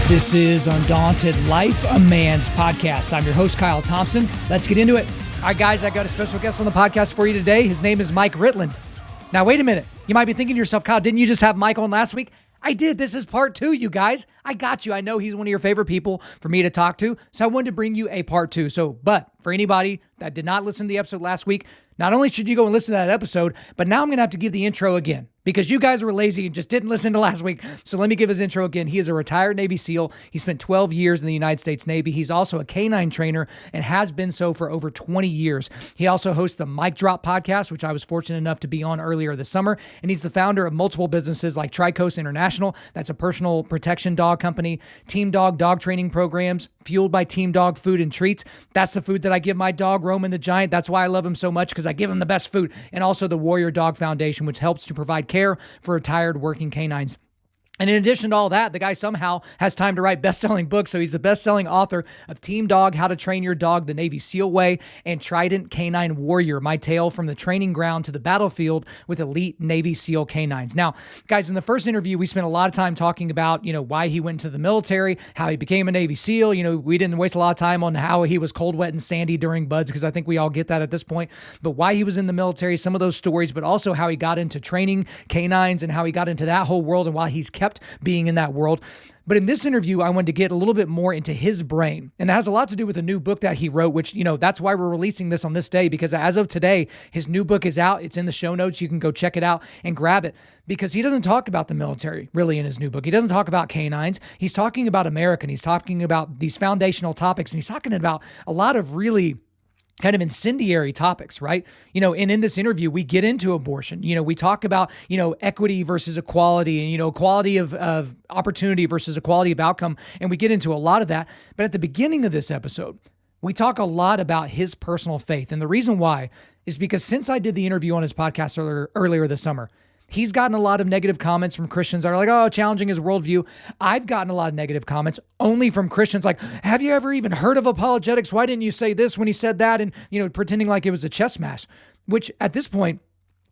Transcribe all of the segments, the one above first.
This is Undaunted.Life, a man's podcast. I'm your host, Kyle Thompson. Let's get into it. All right, guys, I got a special guest on the podcast for you today. His name is Mike Ritland. Now, wait a minute. You might be thinking to yourself, Kyle, didn't you just have Mike on last week? I did. This is part 2, you guys. I got you. I know he's one of your favorite people for me to talk to, so I wanted to bring you a part 2. But for anybody that did not listen to the episode last week, not only should you go and listen to that episode, but now I'm going to have to give the intro again because you guys were lazy and just didn't listen to last week. So let me give his intro again. He is a retired Navy SEAL. He spent 12 years in the United States Navy. He's also a canine trainer and has been so for over 20 years. He also hosts the Mic Drop podcast, which I was fortunate enough to be on earlier this summer. And he's the founder of multiple businesses like Trident International. That's a personal protection dog company. Team Dog dog training programs, fueled by Team Dog food and treats. That's the food that I give my dog, Roman the Giant. That's why I love him so much, because I give him the best food. And also the Warrior Dog Foundation, which helps to provide care for retired working canines. And in addition to all that, the guy somehow has time to write best-selling books. So he's a best-selling author of Team Dog, How to Train Your Dog the Navy SEAL Way, and Trident Canine Warrior, My Tale from the Training Ground to the Battlefield with Elite Navy SEAL Canines. Now, guys, in the first interview, we spent a lot of time talking about, why he went into the military, how he became a Navy SEAL. We didn't waste a lot of time on how he was cold, wet, and sandy during BUDS, because I think we all get that at this point. But why he was in the military, some of those stories, but also how he got into training canines and how he got into that whole world and why he's kept being in that world. But in this interview, I wanted to get a little bit more into his brain. And that has a lot to do with a new book that he wrote, which, that's why we're releasing this on this day, because as of today, his new book is out. It's in the show notes. You can go check it out and grab it, because he doesn't talk about the military really in his new book. He doesn't talk about canines. He's talking about America, and he's talking about these foundational topics, and he's talking about a lot of really kind of incendiary topics, right? And in this interview, we get into abortion. We talk about, equity versus equality and, equality of opportunity versus equality of outcome. And we get into a lot of that. But at the beginning of this episode, we talk a lot about his personal faith. And the reason why is because since I did the interview on his podcast earlier this summer, he's gotten a lot of negative comments from Christians that are like, oh, challenging his worldview. I've gotten a lot of negative comments only from Christians like, have you ever even heard of apologetics? Why didn't you say this when he said that? And, pretending like it was a chess match, which at this point,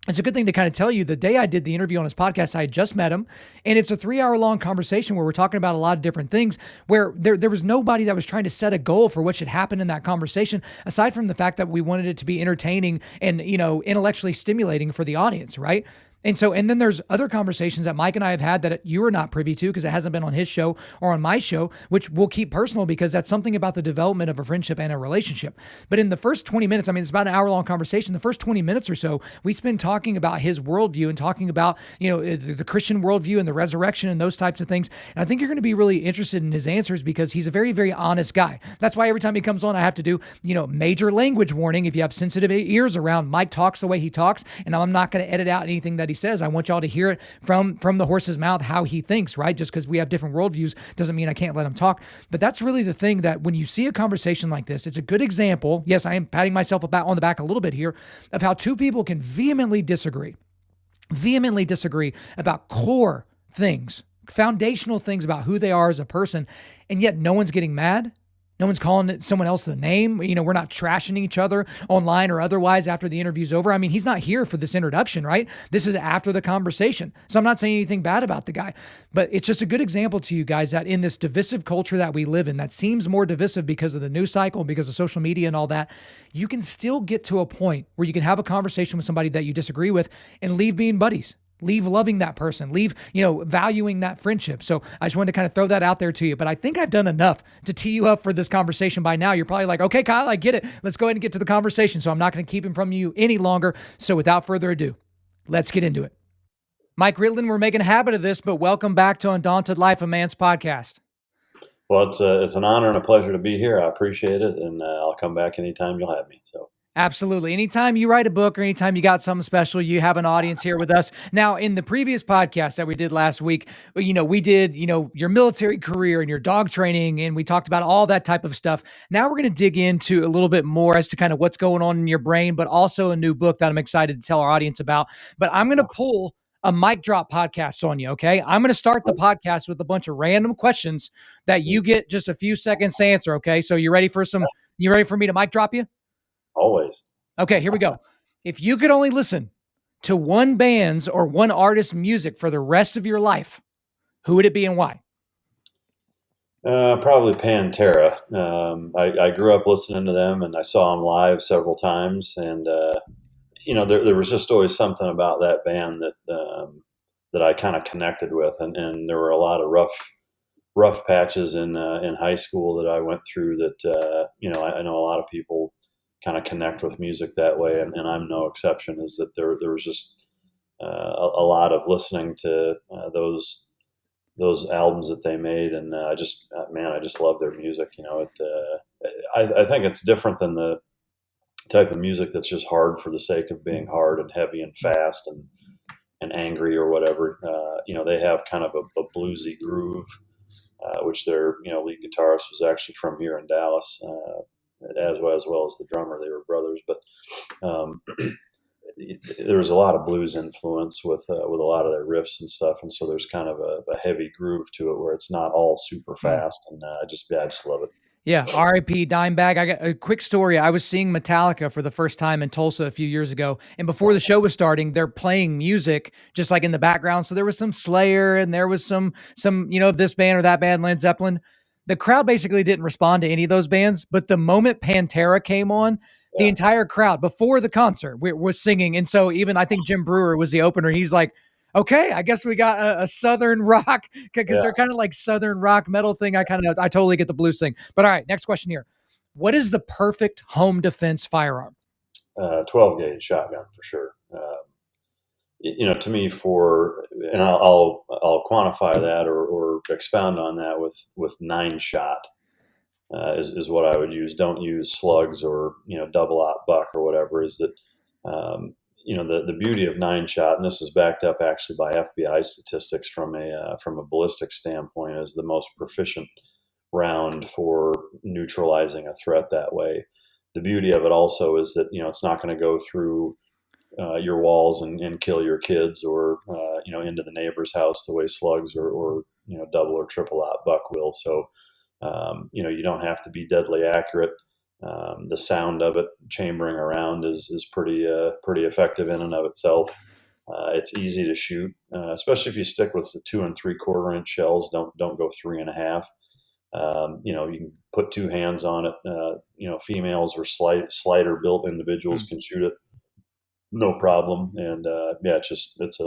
it's a good thing to kind of tell you the day I did the interview on his podcast, I had just met him, and it's a 3-hour-long conversation where we're talking about a lot of different things, where there was nobody that was trying to set a goal for what should happen in that conversation, aside from the fact that we wanted it to be entertaining and, intellectually stimulating for the audience, right? And then there's other conversations that Mike and I have had that you are not privy to because it hasn't been on his show or on my show, which we'll keep personal because that's something about the development of a friendship and a relationship. But in the first 20 minutes, it's about an hour-long conversation. The first 20 minutes or so, we spend talking about his worldview and talking about, the Christian worldview and the resurrection and those types of things. And I think you're going to be really interested in his answers because he's a very, very honest guy. That's why every time he comes on, I have to do, major language warning. If you have sensitive ears around, Mike talks the way he talks, and I'm not going to edit out anything that he says. I want y'all to hear it from the horse's mouth, how he thinks, right? Just because we have different worldviews doesn't mean I can't let him talk. But that's really the thing, that when you see a conversation like this, it's a good example. Yes, I am patting myself on the back a little bit here of how two people can vehemently disagree about core things, foundational things about who they are as a person, and yet no one's getting mad. No one's calling someone else the name. We're not trashing each other online or otherwise after the interview's over. He's not here for this introduction, right? This is after the conversation. So I'm not saying anything bad about the guy, but it's just a good example to you guys that in this divisive culture that we live in, that seems more divisive because of the news cycle, because of social media and all that, you can still get to a point where you can have a conversation with somebody that you disagree with and leave being buddies. Leave loving that person, leave, valuing that friendship. So I just wanted to kind of throw that out there to you, but I think I've done enough to tee you up for this conversation by now. You're probably like, okay, Kyle, I get it. Let's go ahead and get to the conversation. So I'm not going to keep him from you any longer. So without further ado, let's get into it. Mike Ritland, we're making a habit of this, but welcome back to Undaunted.Life, a man's podcast. Well, it's an honor and a pleasure to be here. I appreciate it. And I'll come back anytime you'll have me. So. Absolutely. Anytime you write a book or anytime you got something special, you have an audience here with us. Now, in the previous podcast that we did last week, we did, your military career and your dog training, and we talked about all that type of stuff. Now we're going to dig into a little bit more as to kind of what's going on in your brain, but also a new book that I'm excited to tell our audience about. But I'm going to pull a mic drop podcast on you. Okay. I'm going to start the podcast with a bunch of random questions that you get just a few seconds to answer. Okay. So you ready for me to mic drop you? Always. Okay, here we go. If you could only listen to one band's or one artist's music for the rest of your life, who would it be and why? Probably Pantera. I grew up listening to them, and I saw them live several times. And there was just always something about that band that I kind of connected with. And there were a lot of rough patches in high school that I went through. That I know a lot of people kind of connect with music that way, and I'm no exception. Is that there was just a lot of listening to those albums that they made, and I just love their music. I think it's different than the type of music that's just hard for the sake of being hard and heavy and fast and angry or whatever. They have kind of a bluesy groove, which their lead guitarist was actually from here in Dallas, as well as the drummer. They were brothers, but there was a lot of blues influence with a lot of their riffs and stuff, and so there's kind of a heavy groove to it where it's not all super fast, and I just love it. Yeah, R.I.P. Dimebag. I got a quick story. I was seeing Metallica for the first time in Tulsa a few years ago, and before the show was starting, they're playing music just like in the background. So there was some Slayer, and there was some this band or that band, Led Zeppelin. The crowd basically didn't respond to any of those bands, but the moment Pantera came on, the entire crowd before the concert was singing. And so even I think Jim Brewer was the opener. And he's like, okay, I guess we got a Southern rock, because they're kind of like Southern rock metal thing. I totally get the blues thing. But all right, next question here. What is the perfect home defense firearm? 12 gauge shotgun for sure. To me, and I'll quantify that or expound on that with 9-shot. Is what I would use. Don't use slugs or double-aught buck or whatever. Is that the beauty of 9-shot, and this is backed up actually by FBI statistics from a ballistics standpoint, is the most proficient round for neutralizing a threat that way. The beauty of it also is that it's not going to go through your walls and kill your kids or into the neighbor's house the way slugs or double or triple-aught buck will. So you don't have to be deadly accurate. The sound of it chambering around is pretty effective in and of itself. It's easy to shoot, especially if you stick with the 2 3/4 inch shells. Don't go 3.5. You can put 2 hands on it. Females or slighter built individuals can shoot it, no problem. And it's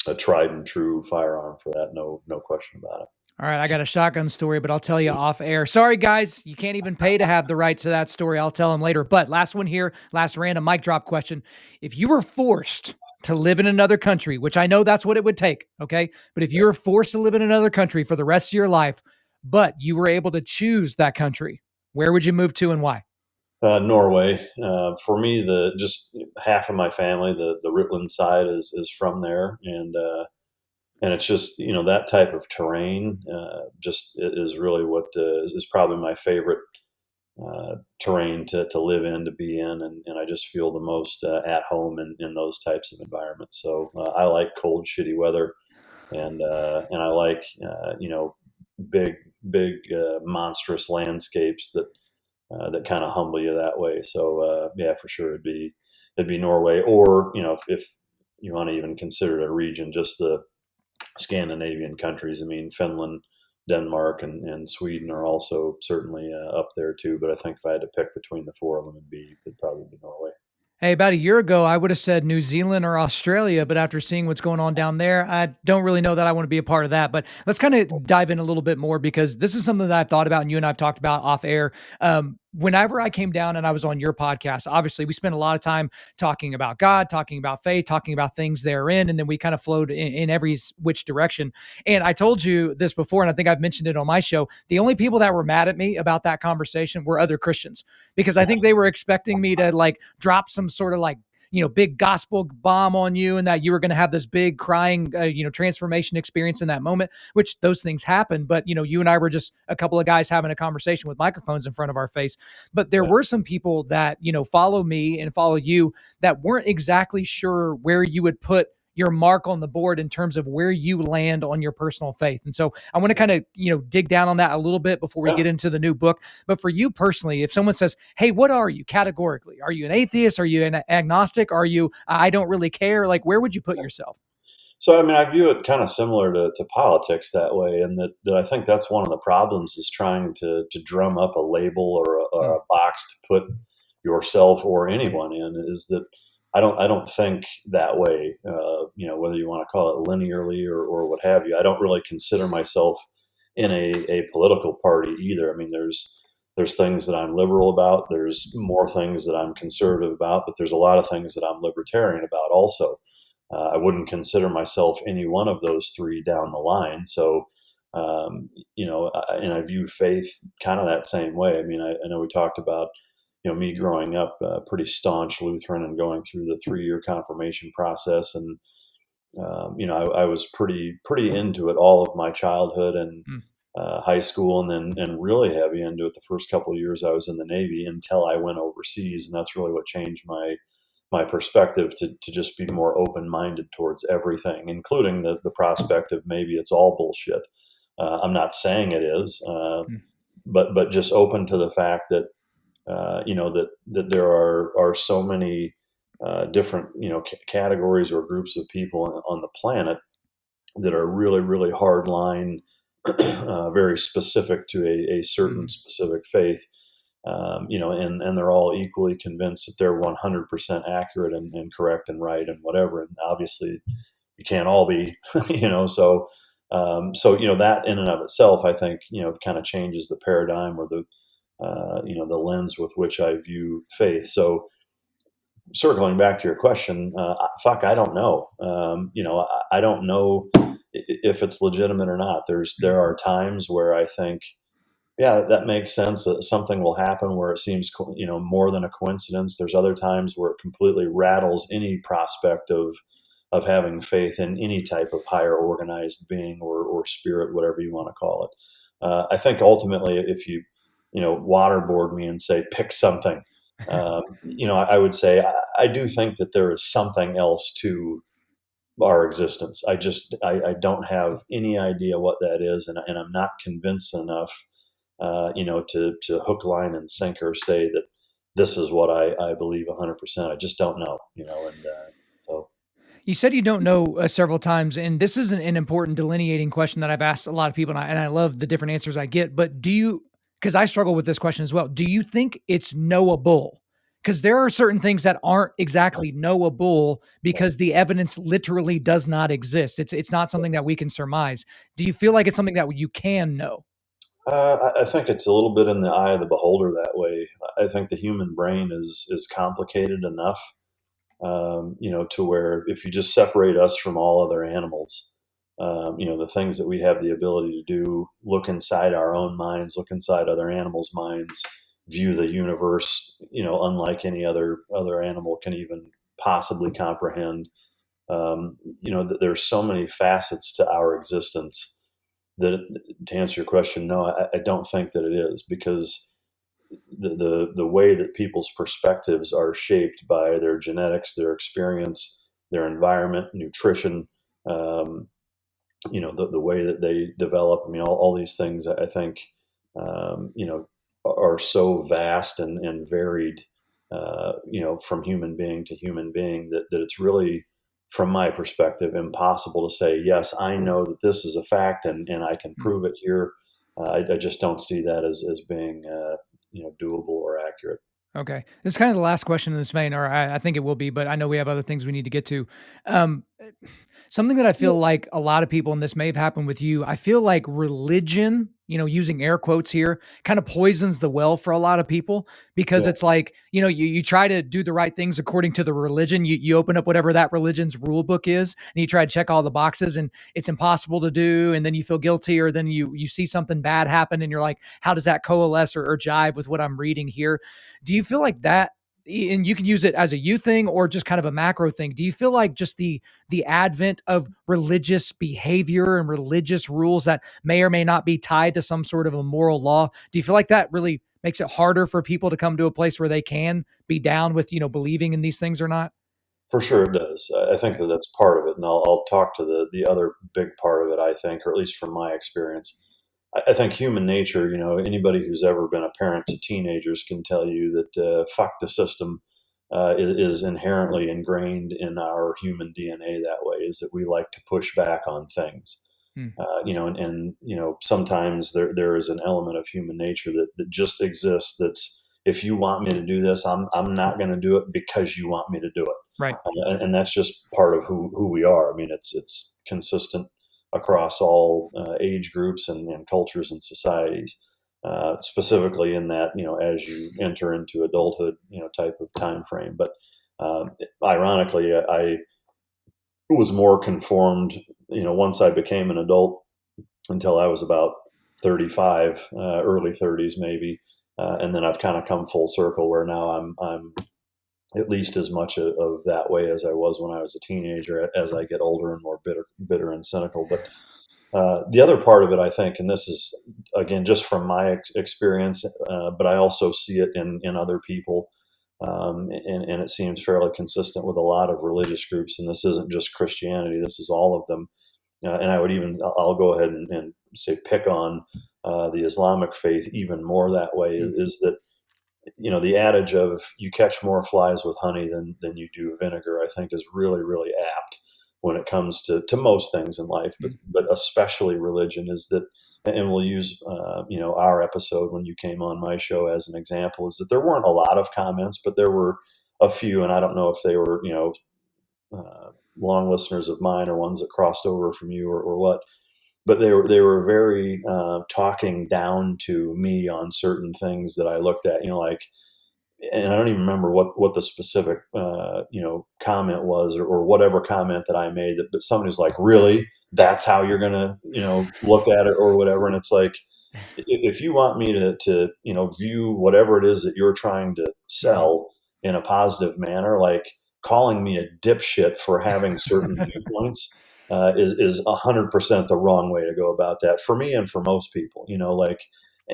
a tried and true firearm for that. No question about it. All right, I got a shotgun story, but I'll tell you off air. Sorry, guys, you can't even pay to have the rights to that story. I'll tell them later. But last one here, last random mic drop question. If you were forced to live in another country, which I know that's what it would take, okay? But if you were forced to live in another country for the rest of your life, but you were able to choose that country, where would you move to and why? Norway. For me, just half of my family, the Ritland side is from there, and it's just that type of terrain just is really what is probably my favorite terrain to live in, to be in, and I just feel the most at home in those types of environments. So I like cold, shitty weather, and I like big monstrous landscapes that kind of humble you that way. So for sure it'd be Norway, or if you want to even consider it a region, just the Scandinavian countries. I mean, Finland, Denmark, and Sweden are also certainly up there too. But I think if I had to pick between the four of them, it'd probably be Norway. Hey, about a year ago, I would have said New Zealand or Australia, but after seeing what's going on down there, I don't really know that I want to be a part of that. But let's kind of dive in a little bit more, because this is something that I've thought about, and you and I've talked about off air. Whenever I came down and I was on your podcast, obviously we spent a lot of time talking about God, talking about faith, talking about things therein, and then we kind of flowed in every which direction. And I told you this before, and I think I've mentioned it on my show. The only people that were mad at me about that conversation were other Christians, because I think they were expecting me to like drop some sort of like big gospel bomb on you, and that you were going to have this big crying, transformation experience in that moment, which those things happen. But, you and I were just a couple of guys having a conversation with microphones in front of our face. But there were some people that, follow me and follow you that weren't exactly sure where you would put your mark on the board in terms of where you land on your personal faith. And so I want to kind of, dig down on that a little bit before we get into the new book. But for you personally, if someone says, hey, what are you categorically? Are you an atheist? Are you an agnostic? Are you, I don't really care? Like, where would you put yourself? So, I mean, I view it kind of similar to politics that way, and that I think that's one of the problems is trying to drum up a label or a box to put yourself or anyone in. Is that I don't think that way. Whether you want to call it linearly or what have you, I don't really consider myself in a political party either. I mean, there's things that I'm liberal about. There's more things that I'm conservative about, but there's a lot of things that I'm libertarian about also. I wouldn't consider myself any one of those three down the line. So, and I view faith kind of that same way. I mean, I know we talked about, me growing up pretty staunch Lutheran and going through the 3-year confirmation process. And, I was pretty into it all of my childhood and high school, and really heavy into it the first couple of years I was in the Navy until I went overseas. And that's really what changed my perspective to just be more open-minded towards everything, including the prospect of maybe it's all bullshit. I'm not saying it is, but just open to the fact that that there are so many different categories or groups of people on the planet that are really really hard line, very specific to a certain specific faith. And they're all equally convinced that they're 100% accurate and correct and right and whatever. And obviously, you can't all be, So, that in and of itself, I think, kind of changes the paradigm or the lens with which I view faith. So, circling back to your question, I don't know. I don't know if it's legitimate or not. There are times where I think, yeah, that makes sense. That something will happen where it seems, more than a coincidence. There's other times where it completely rattles any prospect of having faith in any type of higher organized being or spirit, whatever you want to call it. I think ultimately, if you, waterboard me and say pick something, I would say I do think that there is something else to our existence. I don't have any idea what that is, and I'm not convinced enough to hook, line, and sinker say that this is what I believe 100%. I just don't know, so. You said you don't know several times, and this is an important delineating question that I've asked a lot of people, and I love the different answers I get. But because I struggle with this question as well, do you think it's knowable? Because there are certain things that aren't exactly knowable because the evidence literally does not exist. It's not something that we can surmise. Do you feel like it's something that you can know? I think it's a little bit in the eye of the beholder that way. I think the human brain is complicated enough, to where if you just separate us from all other animals, the things that we have the ability to do, look inside our own minds, look inside other animals' minds, view the universe, unlike any other animal can even possibly comprehend. There's so many facets to our existence that, to answer your question, no, I don't think that it is, because the way that people's perspectives are shaped by their genetics, their experience, their environment, nutrition, the way that they develop. I mean, all these things, I think, are so vast and varied, from human being to human being, that it's really, from my perspective, impossible to say, yes, I know that this is a fact and I can prove it here. I just don't see that as being, doable or accurate. Okay. This is kind of the last question in this vein, or I think it will be, but I know we have other things we need to get to. Um, Something that I feel like a lot of people, and this may have happened with you, I feel like religion, using air quotes here, kind of poisons the well for a lot of people, because Yeah. it's like, you try to do the right things according to the religion. You open up whatever that religion's rule book is, and you try to check all the boxes, and it's impossible to do. And then you feel guilty, or then you see something bad happen and you're like, how does that coalesce or jive with what I'm reading here? Do you feel like that? And you can use it as a you thing or just kind of a macro thing. Do you feel like just the advent of religious behavior and religious rules that may or may not be tied to some sort of a moral law, do you feel like that really makes it harder for people to come to a place where they can be down with, believing in these things or not? For sure it does. I think that that's part of it, and I'll talk to the other big part of it. I think, or at least from my experience, I think human nature. Anybody who's ever been a parent to teenagers can tell you that fuck the system is inherently ingrained in our human DNA. That way, is that we like to push back on things. Hmm. Sometimes there is an element of human nature that just exists. That's, if you want me to do this, I'm not going to do it because you want me to do it. Right. And that's just part of who we are. I mean, it's consistent across all age groups and cultures and societies. Specifically in that, as you enter into adulthood, type of time frame. But ironically, I was more conformed, once I became an adult until I was about 35, early 30s maybe. And then I've kind of come full circle where now I'm at least as much of that way as I was when I was a teenager, as I get older and more bitter and cynical. But the other part of it, I think, and this is, again, just from my experience, but I also see it in other people, and it seems fairly consistent with a lot of religious groups. And this isn't just Christianity, this is all of them. And I'll go ahead and say pick on the Islamic faith even more that way, is that, the adage of you catch more flies with honey than you do vinegar, I think is really, really apt when it comes to most things in life, but especially religion. Is that, and we'll use, our episode when you came on my show as an example, is that there weren't a lot of comments, but there were a few, and I don't know if they were, long listeners of mine or ones that crossed over from you or what, but they were very talking down to me on certain things that I looked at, like, and I don't even remember what the specific comment was, or whatever comment that I made, but somebody was like, really, that's how you're gonna look at it or whatever. And it's like, if you want me to view whatever it is that you're trying to sell in a positive manner, like calling me a dipshit for having certain viewpoints is 100% the wrong way to go about that, for me and for most people. Like,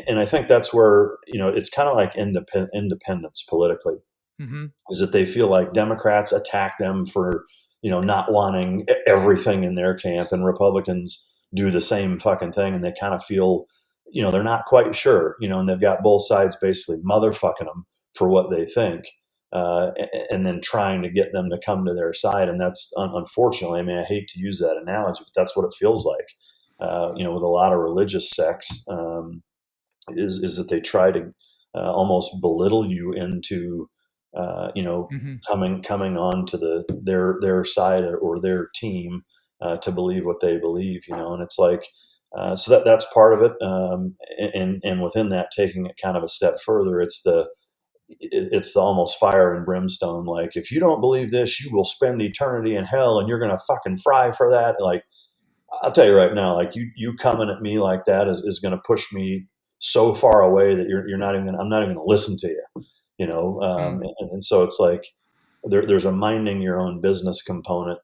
and I think that's where it's kind of like independence politically, Mm-hmm. is that they feel like Democrats attack them for not wanting everything in their camp, and Republicans do the same fucking thing, and they kind of feel they're not quite sure, and they've got both sides basically motherfucking them for what they think, and then trying to get them to come to their side. And that's unfortunately, I mean, I hate to use that analogy, but that's what it feels like, with a lot of religious sects, is that they try to almost belittle you into Mm-hmm. coming on to their side or their team, to believe what they believe, and it's like, so that's part of it, and within that, taking it kind of a step further, it's the almost fire and brimstone, like, if you don't believe this, you will spend eternity in hell and you're gonna fucking fry for that. Like, I'll tell you right now, like, you coming at me like that is going to push me so far away that you're not even I'm not even going to listen to you, and so it's like, there's a minding your own business component,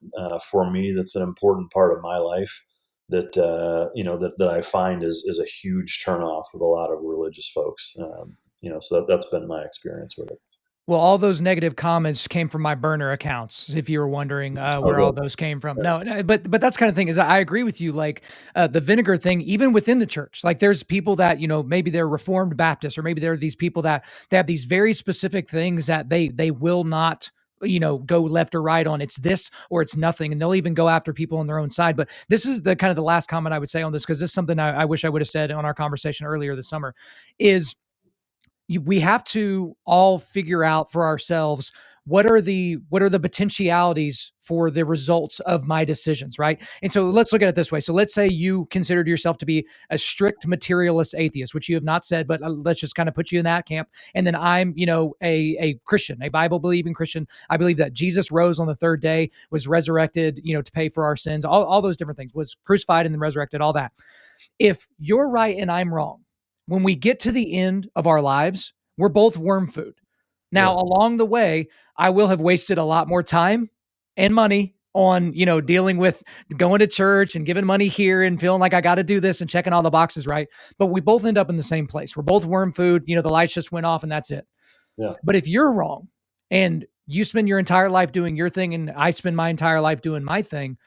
for me, that's an important part of my life, that that I find is a huge turnoff with a lot of religious folks, so that's been my experience with it. Well, all those negative comments came from my burner accounts, if you were wondering Oh, where all good. those came from. Yeah. No, but that's kind of thing is I agree with you. Like the vinegar thing, even within the church, like there's people that maybe they're Reformed Baptists, or maybe there are these people that they have these very specific things that they will not go left or right on. It's this or it's nothing, and they'll even go after people on their own side. But this is the kind of the last comment I would say on this, because this is something I wish I would have said on our conversation earlier this summer. Is we have to all figure out for ourselves what are the potentialities for the results of my decisions, right? And so let's look at it this way. So let's say you considered yourself to be a strict materialist atheist, which you have not said, but let's just kind of put you in that camp. And then I'm, a Christian, a Bible believing Christian. I believe that Jesus rose on the third day, was resurrected, to pay for our sins, all those different things, was crucified and then resurrected, all that. If you're right and I'm wrong, when we get to the end of our lives, we're both worm food. Now, Yeah. along the way, I will have wasted a lot more time and money on, dealing with going to church and giving money here and feeling like I got to do this and checking all the boxes, right? But we both end up in the same place. We're both worm food. The lights just went off and that's it. Yeah. But if you're wrong and you spend your entire life doing your thing and I spend my entire life doing my thing.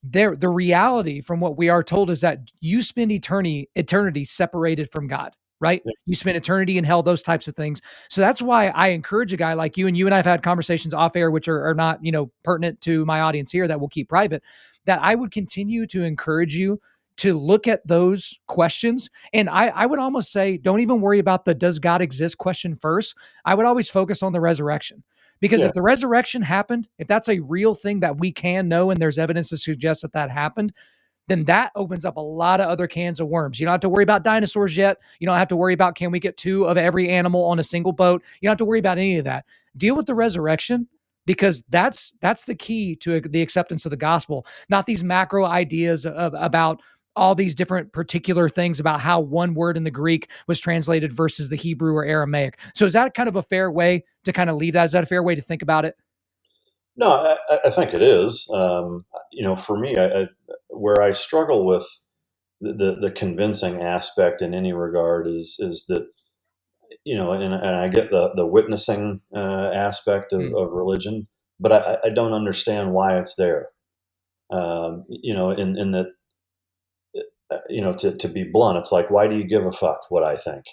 The reality from what we are told is that you spend eternity separated from God, right? Yeah. You spend eternity in hell, those types of things. So that's why I encourage a guy like you, and I've had conversations off air, which are not, pertinent to my audience here, that we'll keep private, that I would continue to encourage you to look at those questions. And I would almost say, don't even worry about the does God exist question first. I would always focus on the resurrection. Because Yeah. if the resurrection happened, if that's a real thing that we can know and there's evidence to suggest that that happened, then that opens up a lot of other cans of worms. You don't have to worry about dinosaurs yet. You don't have to worry about, can we get 2 of every animal on a single boat? You don't have to worry about any of that. Deal with the resurrection, because that's the key to the acceptance of the gospel, not these macro ideas about all these different particular things about how one word in the Greek was translated versus the Hebrew or Aramaic. So is that kind of a fair way to kind of leave that? Is that a fair way to think about it? No, I think it is. For me, where I struggle with the convincing aspect in any regard is that, and I get the witnessing aspect Mm. of religion, but I don't understand why it's there. In that, to be blunt, it's like, why do you give a fuck what I think?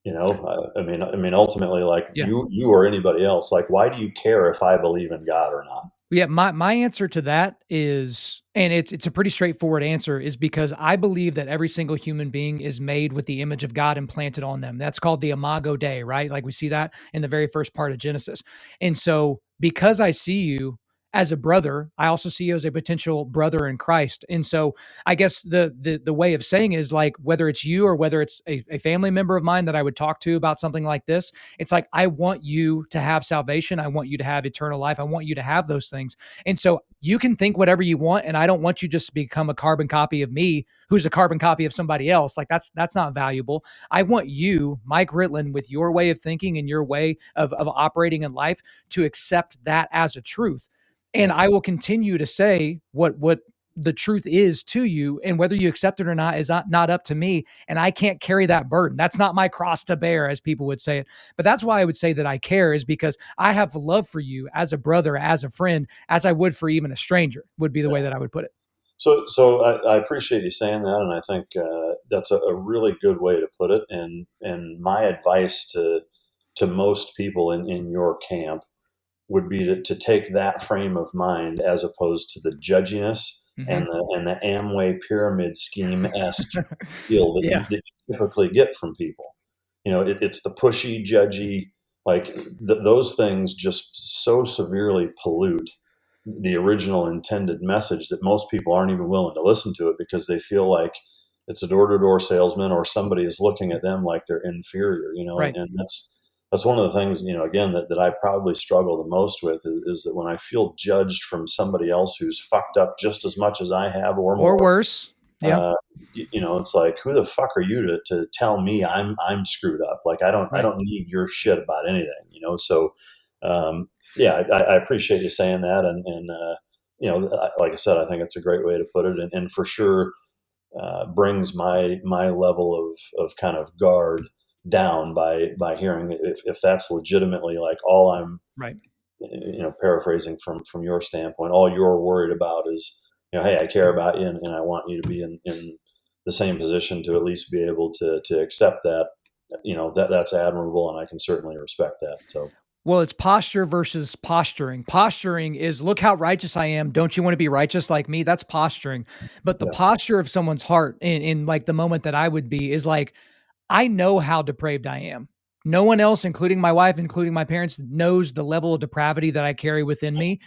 Ultimately, like Yeah. you or anybody else, like, why do you care if I believe in God or not? Yeah, my answer to that is, and it's a pretty straightforward answer, is because I believe that every single human being is made with the image of God implanted on them. That's called the Imago Dei, right? Like we see that in the very first part of Genesis. And so because I see you as a brother, I also see you as a potential brother in Christ. And so I guess the way of saying is, like, whether it's you or whether it's a family member of mine that I would talk to about something like this, it's like, I want you to have salvation. I want you to have eternal life. I want you to have those things. And so you can think whatever you want, and I don't want you just to become a carbon copy of me who's a carbon copy of somebody else. Like, that's not valuable. I want you, Mike Ritland, with your way of thinking and your way of operating in life, to accept that as a truth. And Yeah, I will continue to say what the truth is to you, and whether you accept it or not is not up to me. And I can't carry that burden. That's not my cross to bear, as people would say it. But that's why I would say that I care, is because I have love for you as a brother, as a friend, as I would for even a stranger, would be the way yeah. that I would put it. So I appreciate you saying that, and I think that's a really good way to put it. And my advice to most people in your camp would be to take that frame of mind as opposed to the judginess Hmm. and the Amway pyramid scheme esque feel Yeah. that you typically get from people. It's the pushy, judgy, like those things just so severely pollute the original intended message that most people aren't even willing to listen to it because they feel like it's a door-to-door salesman or somebody is looking at them like they're inferior, Right. and that's one of the things, again, that I probably struggle the most with is that when I feel judged from somebody else who's fucked up just as much as I have or Or more. worse. Yeah. uh, it's like, who the fuck are you to tell me I'm screwed up? Like, I Right. don't need your shit about anything, So, yeah, I appreciate you saying that, and like I said, I think it's a great way to put it, and for sure brings my level of kind of guard down by hearing if that's legitimately like all I'm, Right. paraphrasing from your standpoint, all you're worried about is, hey, I care about you, and I want you to be in the same position to at least be able to accept that. That's admirable, and I can certainly respect that. So Well, it's posture versus posturing. Posturing is, look how righteous I am. Don't you want to be righteous like me? That's posturing. But the yeah, posture of someone's heart in like the moment that I would be is like, I know how depraved I am. No one else, including my wife, including my parents, knows the level of depravity that I carry within me.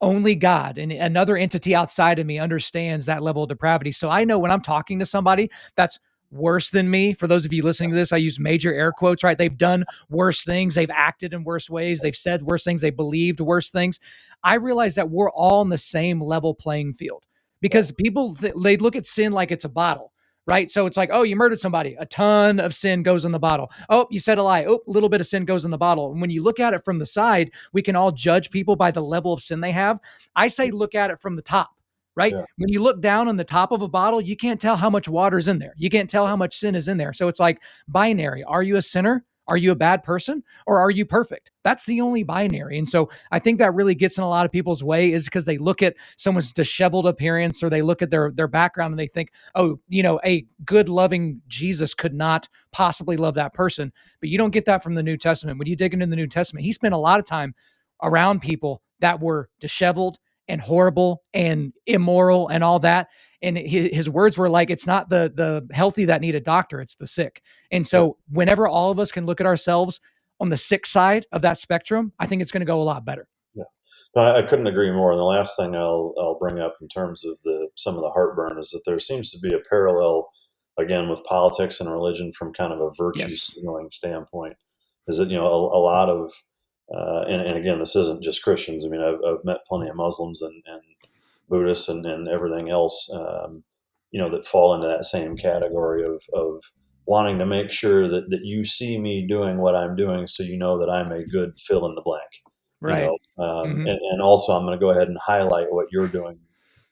Only God and another entity outside of me understands that level of depravity. So I know when I'm talking to somebody that's worse than me, for those of you listening to this, I use major air quotes, right? They've done worse things. They've acted in worse ways. They've said worse things. They believed worse things. I realize that we're all on the same level playing field, yeah, because people, they look at sin like it's a bottle. Right. So it's like, oh, you murdered somebody. A ton of sin goes in the bottle. Oh, you said a lie. Oh, a little bit of sin goes in the bottle. And when you look at it from the side, we can all judge people by the level of sin they have. I say, look at it from the top, right? yeah, When you look down on the top of a bottle, you can't tell how much water is in there. You can't tell how much sin is in there. So it's like binary. Are you a sinner? Are you a bad person or are you perfect? That's the only binary. And so I think that really gets in a lot of people's way, is because they look at someone's disheveled appearance or they look at their background and they think, oh, a good loving Jesus could not possibly love that person. But you don't get that from the New Testament. When you dig into the New Testament, he spent a lot of time around people that were disheveled and horrible and immoral and all that. And his words were like, it's not the healthy that need a doctor, it's the sick. And so whenever all of us can look at ourselves on the sick side of that spectrum, I think it's going to go a lot better. Yeah, no, I couldn't agree more. And the last thing I'll bring up in terms of some of the heartburn is that there seems to be a parallel again with politics and religion from kind of a virtue Yes. signaling standpoint. Is that a lot of and again, this isn't just Christians. I mean, I've met plenty of Muslims and Buddhists and everything else, that fall into that same category of wanting to make sure that you see me doing what I'm doing, so you know that I'm a good fill in the blank, Right. Mm-hmm. and also I'm going to go ahead and highlight what you're doing,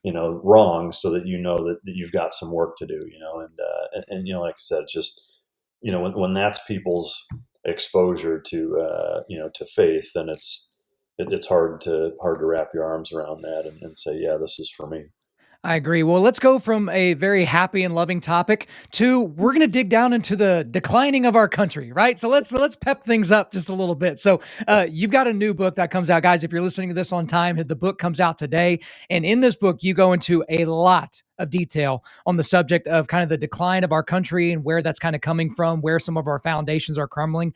wrong, so that that you've got some work to do, and like I said, just when that's people's exposure to faith, then it's hard to wrap your arms around that and say, yeah, this is for me. I agree. Well, let's go from a very happy and loving topic to we're going to dig down into the declining of our country, right? So let's pep things up just a little bit. So you've got a new book that comes out, guys. If you're listening to this on time, the book comes out today, and in this book, you go into a lot of detail on the subject of kind of the decline of our country and where that's kind of coming from, where some of our foundations are crumbling.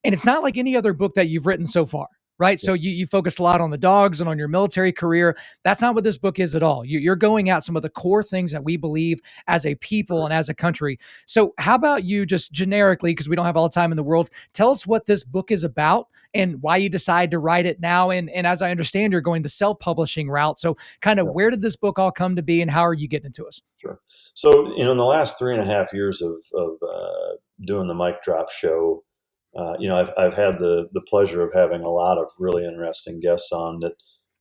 And it's not like any other book that you've written so far, right? So you focus a lot on the dogs and on your military career. That's not what this book is at all. You're going at some of the core things that we believe as a people and as a country. So how about you just generically, because we don't have all the time in the world, tell us what this book is about and why you decide to write it now. And as I understand, you're going the self-publishing route. So kind of where did this book all come to be and how are you getting it to us? Sure. So, in the last 3.5 years of doing the Mic Drop show, I've had the pleasure of having a lot of really interesting guests on, that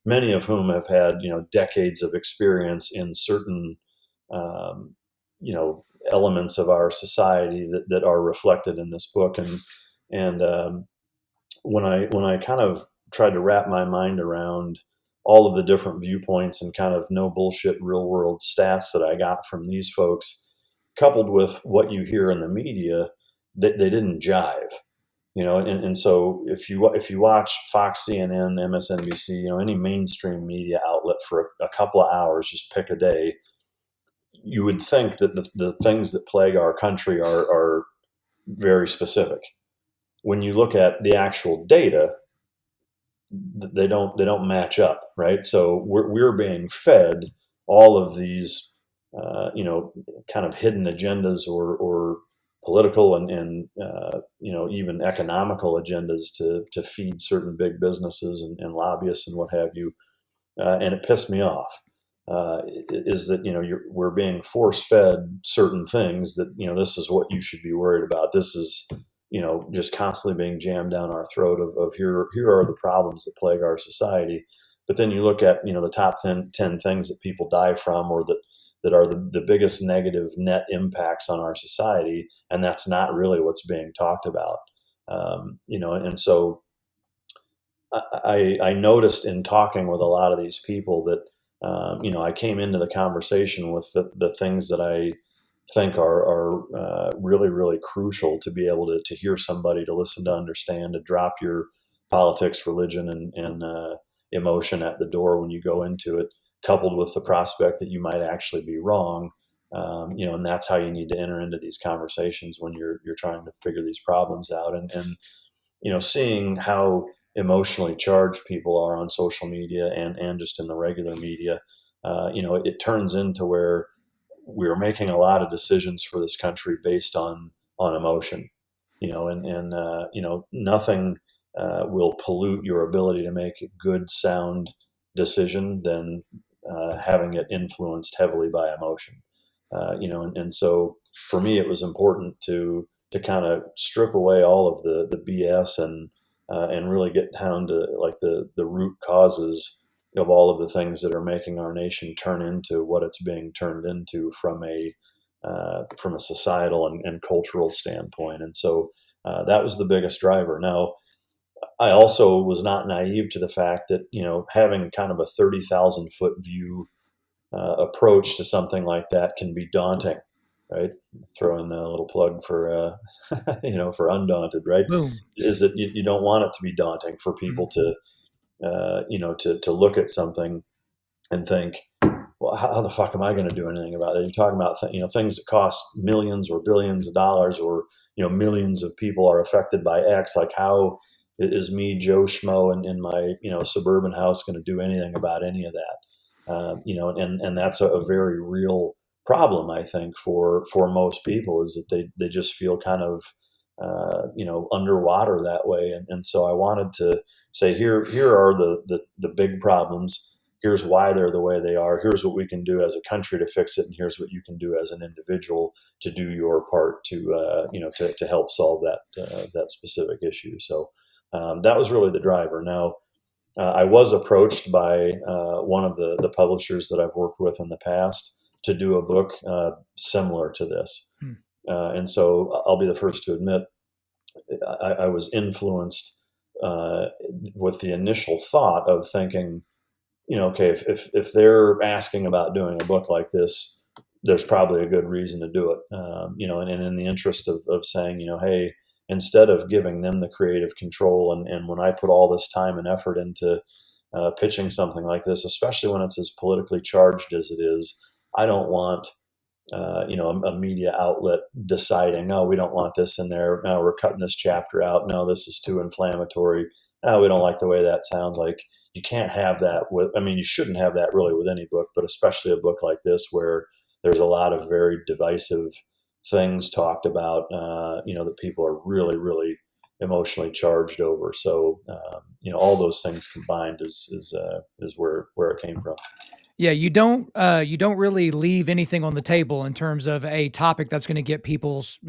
many of whom have had decades of experience in certain um, elements of our society that are reflected in this book. And when I kind of tried to wrap my mind around all of the different viewpoints and kind of no bullshit real world stats that I got from these folks, coupled with what you hear in the media, they didn't jive. And so if you watch Fox, CNN, MSNBC, any mainstream media outlet for a couple of hours, just pick a day, you would think that the things that plague our country are very specific. When you look at the actual data, they don't match up, right? So we're being fed all of these, kind of hidden agendas or political and even economical agendas to feed certain big businesses and lobbyists and what have you. And it pissed me off. Is that we're being force fed certain things that this is what you should be worried about. This is just constantly being jammed down our throat of here are the problems that plague our society. But then you look at the top 10 things that people die from, or that are the biggest negative net impacts on our society, and that's not really what's being talked about. And so I noticed in talking with a lot of these people that I came into the conversation with the things that I think are really, really crucial to be able to hear somebody, to listen, to understand, to drop your politics, religion, and emotion at the door when you go into it, coupled with the prospect that you might actually be wrong. And that's how you need to enter into these conversations when you're trying to figure these problems out. And seeing how emotionally charged people are on social media and just in the regular media, it turns into where we're making a lot of decisions for this country based on emotion, and nothing will pollute your ability to make a good, sound decision than having it influenced heavily by emotion. And so for me, it was important to kind of strip away all of the BS and really get down to like the root causes of all of the things that are making our nation turn into what it's being turned into from a societal and cultural standpoint. And so That was the biggest driver. Now, I also was not naive to the fact that, having kind of a 30,000 foot view approach to something like that can be daunting, right? Throw in a little plug for, for Undaunted, right? Boom. Is that you don't want it to be daunting for people to, to look at something and think, well, how the fuck am I going to do anything about it? You're talking about, things that cost millions or billions of dollars, or, millions of people are affected by X. Like, how is me, Joe Schmo, in my, suburban house going to do anything about any of that? And that's a very real problem, I think, for most people, is that they just feel kind of, underwater that way. And so I wanted to say, here are the big problems. Here's why they're the way they are. Here's what we can do as a country to fix it, and here's what you can do as an individual to do your part to, to help solve that specific issue. So that was really the driver. Now, I was approached by one of the publishers that I've worked with in the past to do a book similar to this. And so I'll be the first to admit, I was influenced with the initial thought of thinking, okay, if they're asking about doing a book like this, there's probably a good reason to do it. And in the interest of saying, hey, instead of giving them the creative control, and when I put all this time and effort into pitching something like this, especially when it's as politically charged as it is, I don't want a media outlet deciding, oh, we don't want this in there. No, we're cutting this chapter out. No, this is too inflammatory. No, we don't like the way that sounds. Like, you can't have that you shouldn't have that really with any book, but especially a book like this, where there's a lot of very divisive things talked about, that people are really, really emotionally charged over. So, all those things combined is where it came from. Yeah, you don't really leave anything on the table in terms of a topic that's going to get people's,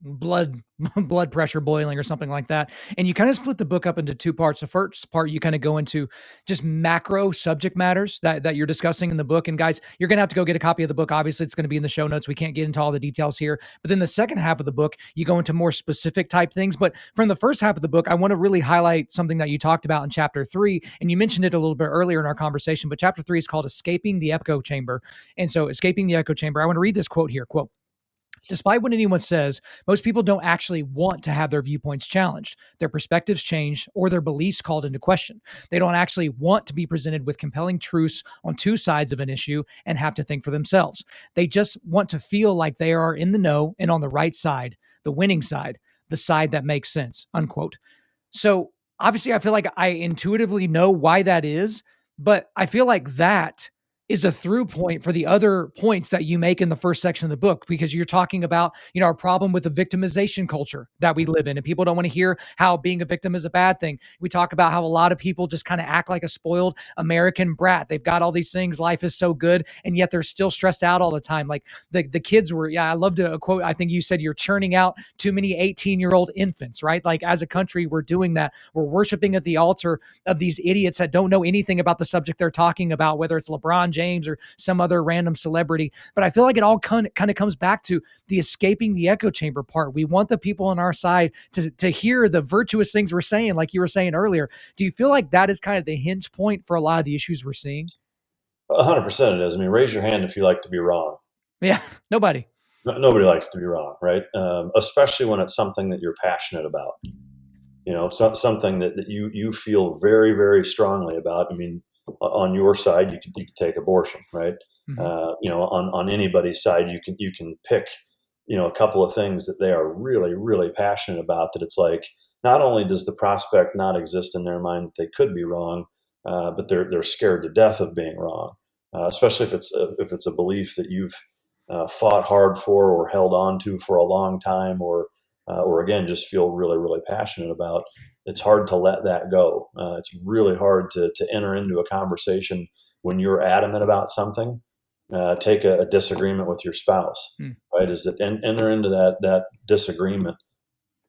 blood blood pressure boiling or something like that. And you kind of split the book up into two parts. The first part, you kind of go into just macro subject matters that you're discussing in the book. And guys, you're going to have to go get a copy of the book. Obviously, it's going to be in the show notes. We can't get into all the details here. But then the second half of the book, you go into more specific type things. But from the first half of the book, I want to really highlight something that you talked about in chapter 3. And you mentioned it a little bit earlier in our conversation, but chapter 3 is called Escaping the Echo Chamber. And so Escaping the Echo Chamber, I want to read this quote here. Quote, "Despite what anyone says, most people don't actually want to have their viewpoints challenged, their perspectives changed, or their beliefs called into question. They don't actually want to be presented with compelling truths on two sides of an issue and have to think for themselves. They just want to feel like they are in the know and on the right side, the winning side, the side that makes sense," unquote. So obviously, I feel like I intuitively know why that is, but I feel like that is a through point for the other points that you make in the first section of the book, because you're talking about, our problem with the victimization culture that we live in, and people don't want to hear how being a victim is a bad thing. We talk about how a lot of people just kind of act like a spoiled American brat. They've got all these things. Life is so good, and yet they're still stressed out all the time. Like the kids were, I loved a quote. I think you said you're churning out too many 18-year-old infants, right? Like, as a country, we're doing that. We're worshiping at the altar of these idiots that don't know anything about the subject they're talking about, whether it's LeBron James or some other random celebrity. But I feel like it all kind of comes back to the escaping the echo chamber part. We want the people on our side to hear the virtuous things we're saying, like you were saying earlier. Do you feel like that is kind of the hinge point for a lot of the issues we're seeing? 100% it is. Raise your hand if you like to be wrong. Yeah, nobody. Nobody likes to be wrong, right? Especially when it's something that you're passionate about. Something that you feel very, very strongly about. On your side, you could take abortion, right? Mm-hmm. On anybody's side, you can pick, a couple of things that they are really, really passionate about. That it's like, not only does the prospect not exist in their mind that they could be wrong, but they're scared to death of being wrong. Especially if it's a belief that you've fought hard for or held on to for a long time, or again, just feel really, really passionate about. It's hard to let that go. It's really hard to enter into a conversation when you're adamant about something. Take a disagreement with your spouse, right? Is that enter into that disagreement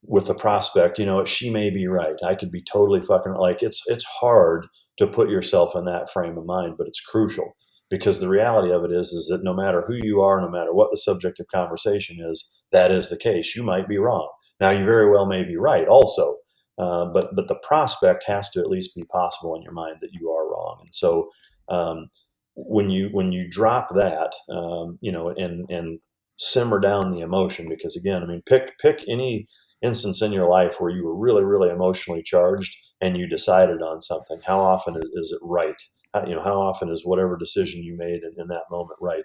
with the prospect. She may be right. I could be totally fucking, like, it's hard to put yourself in that frame of mind, but it's crucial, because the reality of it is that no matter who you are, no matter what the subject of conversation is, that is the case. You might be wrong. Now, you very well may be right also, but the prospect has to at least be possible in your mind that you are wrong. And so um, when you drop that, and simmer down the emotion, because again, I mean, pick any instance in your life where you were really, really emotionally charged and you decided on something. How often is it right? How often is whatever decision you made in that moment right?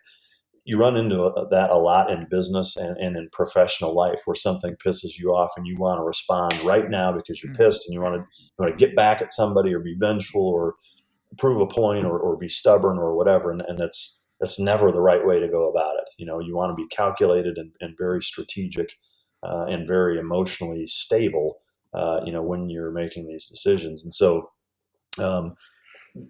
You run into that a lot in business and in professional life, where something pisses you off and you want to respond right now because you're pissed and you want to get back at somebody or be vengeful or prove a point or be stubborn or whatever. And that's never the right way to go about it. You want to be calculated and very strategic, and very emotionally stable, when you're making these decisions. And so, um,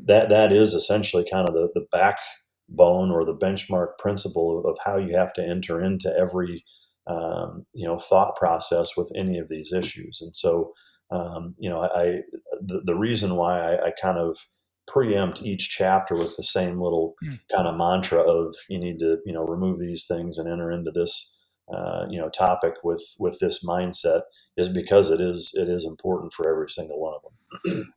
that is essentially kind of the backbone or the benchmark principle of how you have to enter into every thought process with any of these issues. And so, the reason why I kind of preempt each chapter with the same little kind of mantra of, you need to remove these things and enter into this topic with this mindset, is because it is important for every single one of them.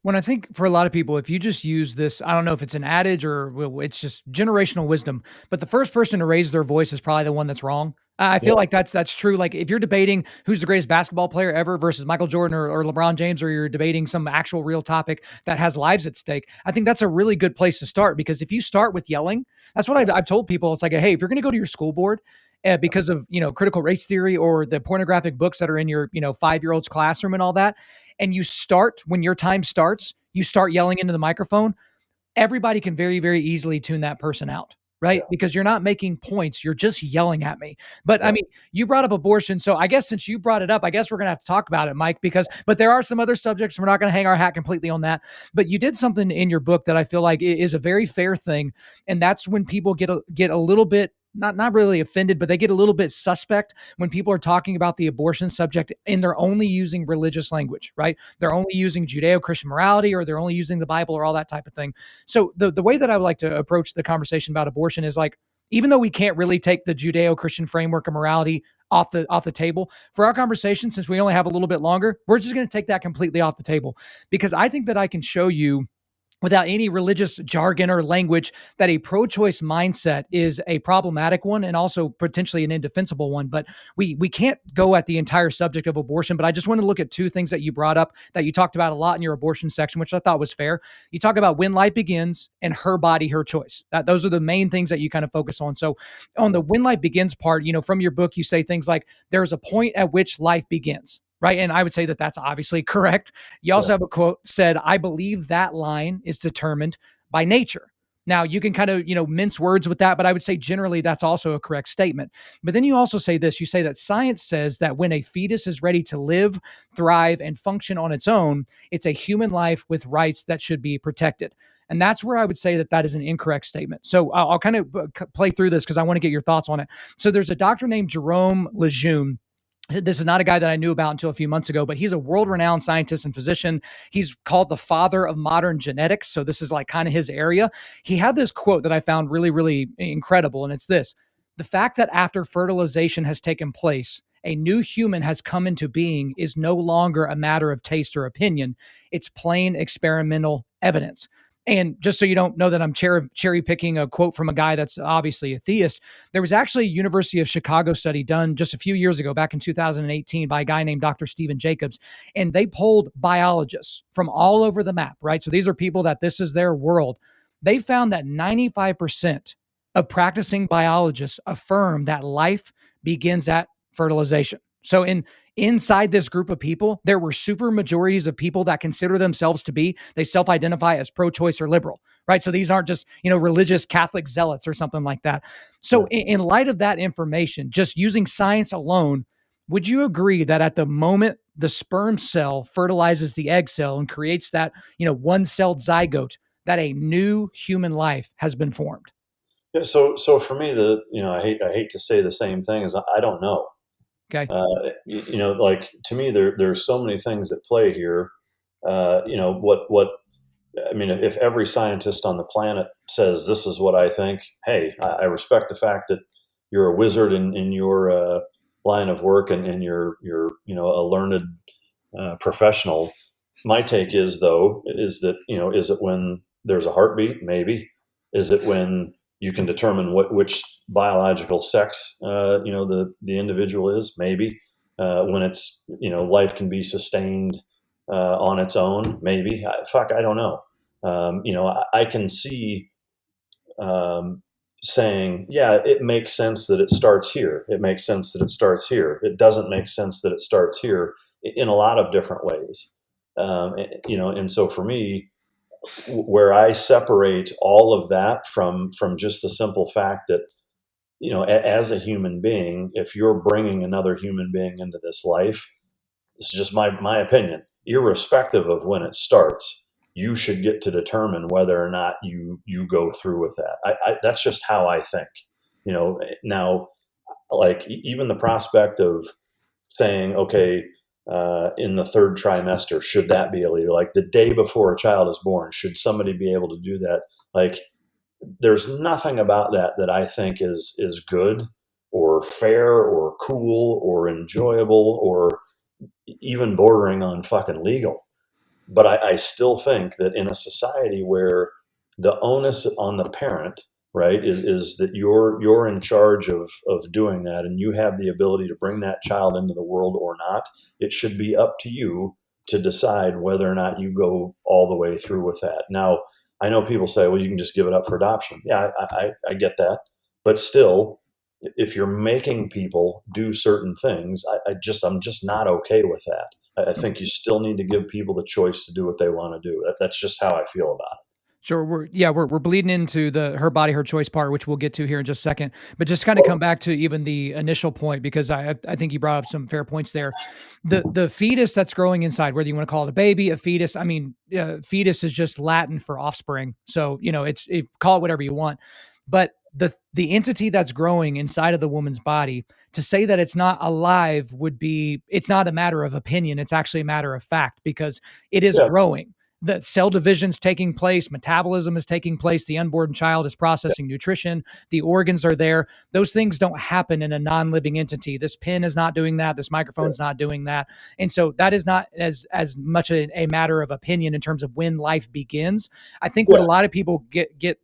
When I think for a lot of people, if you just use this, I don't know if it's an adage or it's just generational wisdom, but the first person to raise their voice is probably the one that's wrong. I Yeah, feel like that's true. Like if you're debating who's the greatest basketball player ever versus Michael Jordan or LeBron James, or you're debating some actual real topic that has lives at stake, I think that's a really good place to start, because if you start with yelling, that's what I've told people. It's like, hey, if you're going to go to your school board, because of critical race theory or the pornographic books that are in your 5-year-old's classroom and all that, and you start when your time starts, you start yelling into the microphone, everybody can very, very easily tune that person out, right? yeah, Because you're not making points, you're just yelling at me. But I yeah. mean, you brought up abortion. So I guess since you brought it up, I guess we're going to have to talk about it, Mike, but there are some other subjects. We're not going to hang our hat completely on that. But you did something in your book that I feel like is a very fair thing. And that's when people get a little bit, not really offended, but they get a little bit suspect when people are talking about the abortion subject and they're only using religious language, right? They're only using Judeo-Christian morality, or they're only using the Bible or all that type of thing. So the way that I would like to approach the conversation about abortion is like, even though we can't really take the Judeo-Christian framework of morality off the table for our conversation, since we only have a little bit longer, we're just going to take that completely off the table, because I think that I can show you without any religious jargon or language that a pro-choice mindset is a problematic one and also potentially an indefensible one. But we can't go at the entire subject of abortion. But I just want to look at two things that you brought up that you talked about a lot in your abortion section, which I thought was fair. You talk about when life begins and her body, her choice. Those are the main things that you kind of focus on. So on the when life begins part, from your book, you say things like there's a point at which life begins. Right. And I would say that that's obviously correct. You also Yeah. have a quote said, I believe that line is determined by nature. Now you can kind of, mince words with that, but I would say generally that's also a correct statement. But then you also say this, you say that science says that when a fetus is ready to live, thrive, and function on its own, it's a human life with rights that should be protected. And that's where I would say that that is an incorrect statement. So I'll kind of play through this because I want to get your thoughts on it. So there's a doctor named Jerome Lejeune. This is not a guy that I knew about until a few months ago, but he's a world-renowned scientist and physician. He's called the father of modern genetics. So this is like kind of his area. He had this quote that I found really, really incredible. And it's this: the fact that after fertilization has taken place, a new human has come into being is no longer a matter of taste or opinion. It's plain experimental evidence. And just so you don't know that I'm cherry picking a quote from a guy that's obviously a theist, there was actually a University of Chicago study done just a few years ago, back in 2018, by a guy named Dr. Stephen Jacobs. And they polled biologists from all over the map, right? So these are people that this is their world. They found that 95% of practicing biologists affirm that life begins at fertilization. So inside this group of people, there were super majorities of people that consider themselves to be, they self-identify as pro-choice or liberal, right? So these aren't just, religious Catholic zealots or something like that. So in light of that information, just using science alone, would you agree that at the moment the sperm cell fertilizes the egg cell and creates that, one-celled zygote, that a new human life has been formed? Yeah, so for me, I hate to say the same thing as I don't know. Okay. Like, to me, there's so many things at play here. What I mean, if every scientist on the planet says this is what I think, hey, I respect the fact that you're a wizard in your line of work and you're a learned professional. My take is that is it when there's a heartbeat? Maybe. Is it when you can determine which biological sex the individual is? Maybe. When it's life can be sustained on its own? Maybe. I don't know. I can see saying, yeah, it makes sense that it starts here. It makes sense that it starts here. It doesn't make sense that it starts here in a lot of different ways. And so for me, where I separate all of that from just the simple fact that, as a human being, if you're bringing another human being into this life, this is just my opinion, irrespective of when it starts, you should get to determine whether or not you go through with that. That's just how I think. Now, like even the prospect of saying, okay, in the third trimester, should that be illegal? Like the day before a child is born, should somebody be able to do that? Like, there's nothing about that I think is good or fair or cool or enjoyable or even bordering on fucking legal. But I still think that in a society where the onus on the parent, right, is that you're in charge of doing that, and you have the ability to bring that child into the world or not, it should be up to you to decide whether or not you go all the way through with that. Now, I know people say, well, you can just give it up for adoption. Yeah, I get that. But still, if you're making people do certain things, I'm just not okay with that. I think you still need to give people the choice to do what they want to do. That's just how I feel about it. Sure. We're bleeding into the her body, her choice part, which we'll get to here in just a second. But just kind of come back to even the initial point, because I think you brought up some fair points there. The fetus that's growing inside, whether you want to call it a baby, a fetus, I mean, fetus is just Latin for offspring. So, call it whatever you want. But the entity that's growing inside of the woman's body, to say that it's not alive it's not a matter of opinion. It's actually a matter of fact, because it is Yeah, growing. The cell division's taking place, metabolism is taking place, the unborn child is processing nutrition, the organs are there. Those things don't happen in a non-living entity. This pen is not doing that, this microphone's not doing that. And so that is not as much a matter of opinion in terms of when life begins. I think what yeah, a lot of people get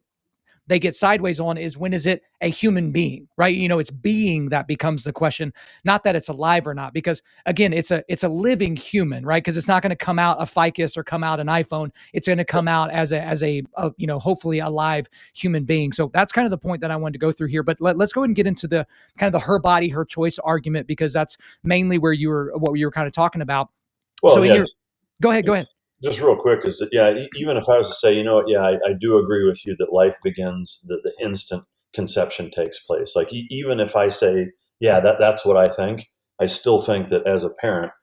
sideways on is, when is it a human being, right? It's being that becomes the question, not that it's alive or not, because again, it's a living human, right? Because it's not going to come out a ficus or come out an iPhone. It's going to come out as a hopefully alive human being. So that's kind of the point that I wanted to go through here. But let's go ahead and get into the kind of the her body, her choice argument, because that's mainly what you were kind of talking about. well, So yeah. go ahead. Just real quick, is that, yeah, even if I was to say, yeah, I do agree with you that life begins the instant conception takes place. Like even if I say, yeah, that's what I think, I still think that as a parent,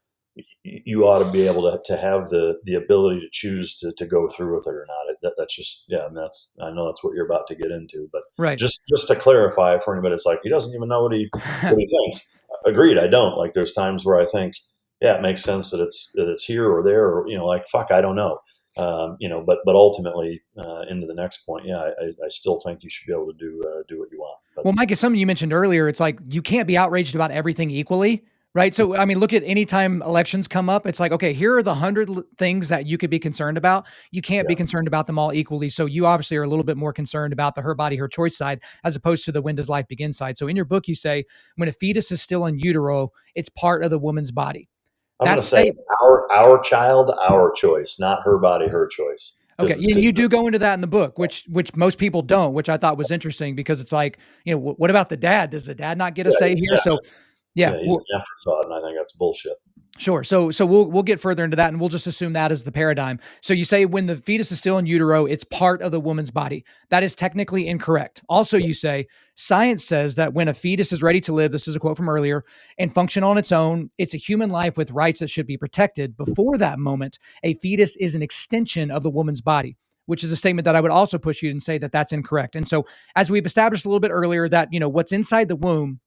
you ought to be able to have the ability to choose to go through with it or not. That's just, yeah, I mean, I know that's what you're about to get into, but Right. just to clarify for anybody, it's like he doesn't even know what he thinks. Agreed, I don't. Like there's times where I think, yeah, it makes sense that it's here or there, or like fuck, I don't know. But ultimately, into the next point, yeah, I still think you should be able to do what you want. But Well, Mike, it's something you mentioned earlier. It's like, you can't be outraged about everything equally, right? So, I mean, look at any time elections come up. It's like, okay, here are the 100 things that you could be concerned about. You can't be yeah, concerned about them all equally. So you obviously are a little bit more concerned about the her body, her choice side, as opposed to the when does life begin side. So in your book, you say, when a fetus is still in utero, it's part of the woman's body. I'm going That to say state, our child, our choice, not her body, her choice. okay, and you do go into that in the book, which most people don't, which I thought was interesting, because it's like, what about the dad? Does the dad not get a say here? Yeah, So yeah, yeah, he's an afterthought, and I think that's bullshit. sure. So we'll get further into that, and we'll just assume that is the paradigm. So you say when the fetus is still in utero, it's part of the woman's body. That is technically incorrect. Also, you say science says that when a fetus is ready to live, this is a quote from earlier, and function on its own, it's a human life with rights that should be protected. Before that moment, a fetus is an extension of the woman's body, which is a statement that I would also push you and say that that's incorrect. And so, as we've established a little bit earlier, that what's inside the womb,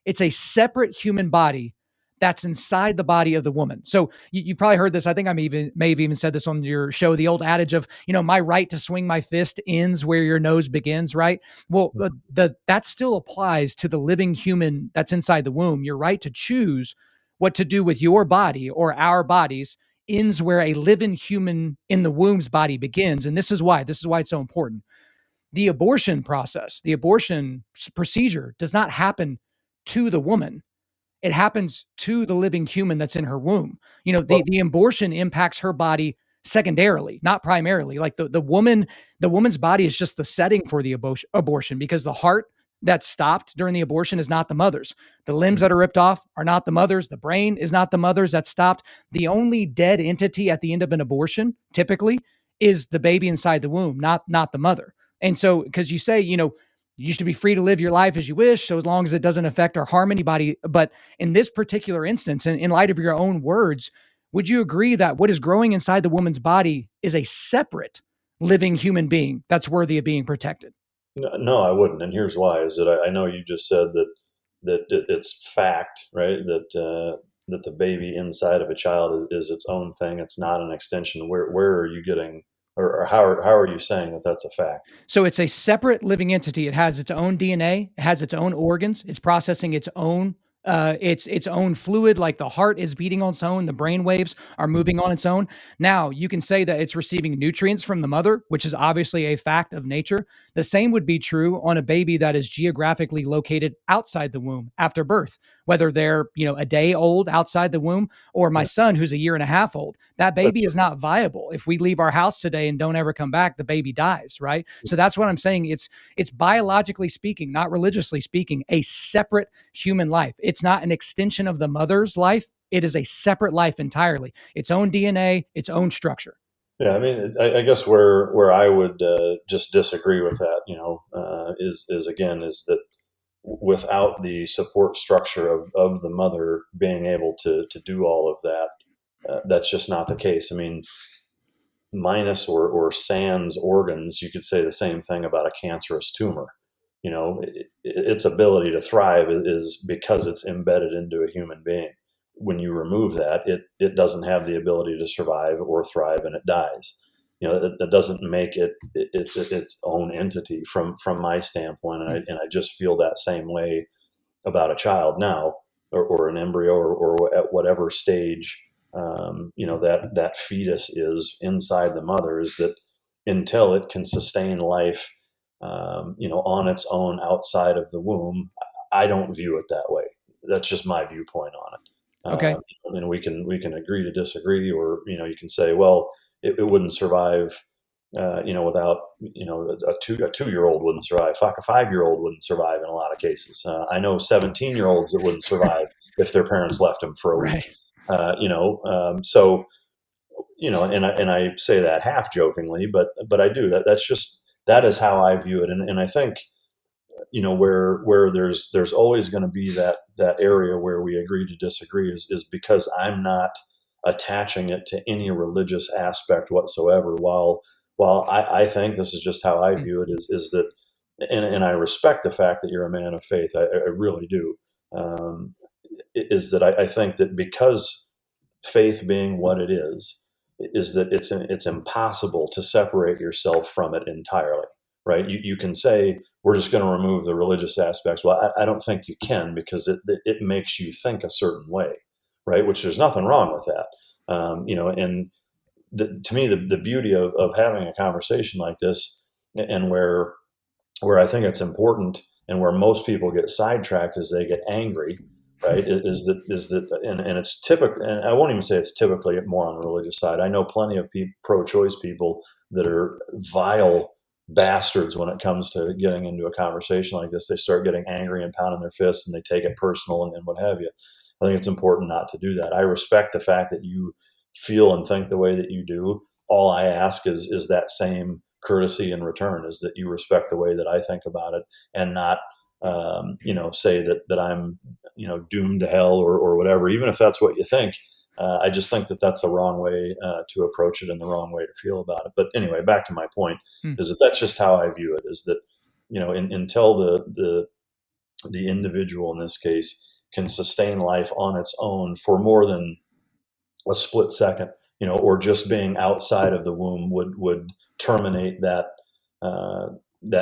it's a separate human body that's inside the body of the woman. So you probably heard this. I think may have even said this on your show, the old adage of, my right to swing my fist ends where your nose begins, right? Well, that still applies to the living human that's inside the womb. Your right to choose what to do with your body or our bodies ends where a living human in the womb's body begins. And this is why it's so important. The abortion process, the abortion procedure does not happen to the woman. It happens to the living human that's in her womb. The abortion impacts her body secondarily, not primarily. Like the woman's body is just the setting for the abortion, because the heart that's stopped during the abortion is not the mother's. The limbs that are ripped off are not the mother's. The brain is not the mother's that's stopped. The only dead entity at the end of an abortion typically is the baby inside the womb, not the mother. And so, because you say, you should be free to live your life as you wish, so as long as it doesn't affect or harm anybody. But in this particular instance, and in light of your own words, would you agree that what is growing inside the woman's body is a separate living human being that's worthy of being protected? No, I wouldn't. And here's why: is that I know you just said that it's fact, right? That the baby inside of a child is its own thing. It's not an extension. Where are you getting, or how are you saying that that's a fact? So it's a separate living entity. It has its own DNA. It has its own organs. It's processing its own its own fluid, like the heart is beating on its own, the brain waves are moving on its own. Now, you can say that it's receiving nutrients from the mother, which is obviously a fact of nature. The same would be true on a baby that is geographically located outside the womb after birth, whether they're, a day old outside the womb, or my son who's a year and a half old. That baby is not viable. If we leave our house today and don't ever come back, the baby dies, right? So that's what I'm saying. It's biologically speaking, not religiously speaking, a separate human life. It's not an extension of the mother's life. It is a separate life entirely. Its own DNA, its own structure. Yeah, I mean, I guess where I would just disagree with that, is that without the support structure of the mother being able to do all of that, that's just not the case. I mean, minus or sans organs, you could say the same thing about a cancerous tumor. Its ability to thrive is because it's embedded into a human being. When you remove that, it doesn't have the ability to survive or thrive, and it dies. That doesn't make it its own entity from my standpoint, and I just feel that same way about a child now, or an embryo, or at whatever stage that fetus is inside the mother, is that until it can sustain life on its own outside of the womb, I don't view it that way. That's just my viewpoint on it. Okay. And we can agree to disagree, or you can say, well, it wouldn't survive, without a 2-year-old wouldn't survive. Fuck, a 5-year-old wouldn't survive in a lot of cases. I know 17-year-olds that wouldn't survive if their parents left them for a week. So and I say that half jokingly, but I do. That is how I view it, and I think where there's always going to be that area where we agree to disagree is because I'm not attaching it to any religious aspect whatsoever. While I think this is just how I view it, is that, and I respect the fact that you're a man of faith. I really do. Is that I think that because faith being what it is that it's impossible to separate yourself from it entirely, right? You can say, we're just going to remove the religious aspects. Well, I don't think you can, because it makes you think a certain way, right? Which there's nothing wrong with that. And to me, the beauty of having a conversation like this, and where I think it's important, and where most people get sidetracked, is they get angry, right? Is that and it's typical, and I won't even say it's typically more on the religious side. I know plenty of pro-choice people that are vile bastards when it comes to getting into a conversation like this. They start getting angry and pounding their fists, and they take it personal, and what have you. I think it's important not to do that. I respect the fact that you feel and think the way that you do. All I ask is that same courtesy in return, is that you respect the way that I think about it, and not say that I'm doomed to hell, or whatever. Even if that's what you think, I just think that that's the wrong way to approach it, and the wrong way to feel about it. But anyway, back to my point, is that that's just how I view it. Is that until the individual in this case can sustain life on its own for more than a split second, or just being outside of the womb would terminate that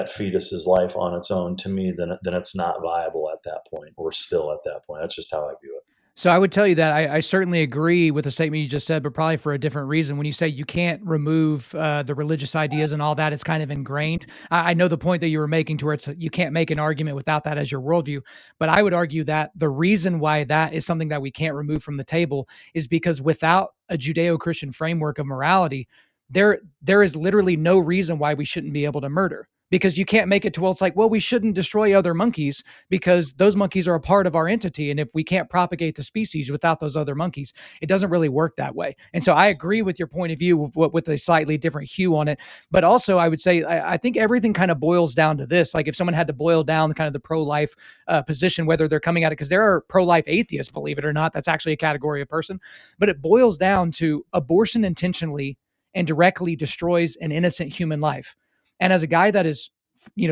fetus's life on its own, to me, then it's not viable at that point, or still at that point. That's just how I view it. So I would tell you that I certainly agree with the statement you just said, but probably for a different reason. When you say you can't remove the religious ideas and all that, it's kind of ingrained. I know the point that you were making to where you can't make an argument without that as your worldview. But I would argue that the reason why that is something that we can't remove from the table is because without a Judeo-Christian framework of morality, there is literally no reason why we shouldn't be able to murder. Because you can't make it to, well, it's like, well, we shouldn't destroy other monkeys because those monkeys are a part of our entity. And if we can't propagate the species without those other monkeys, it doesn't really work that way. And so I agree with your point of view with a slightly different hue on it. But also I would say, I think everything kind of boils down to this. Like if someone had to boil down kind of the pro-life position, whether they're coming at it, because there are pro-life atheists, believe it or not, that's actually a category of person, but it boils down to abortion intentionally and directly destroys an innocent human life. And as a guy that is,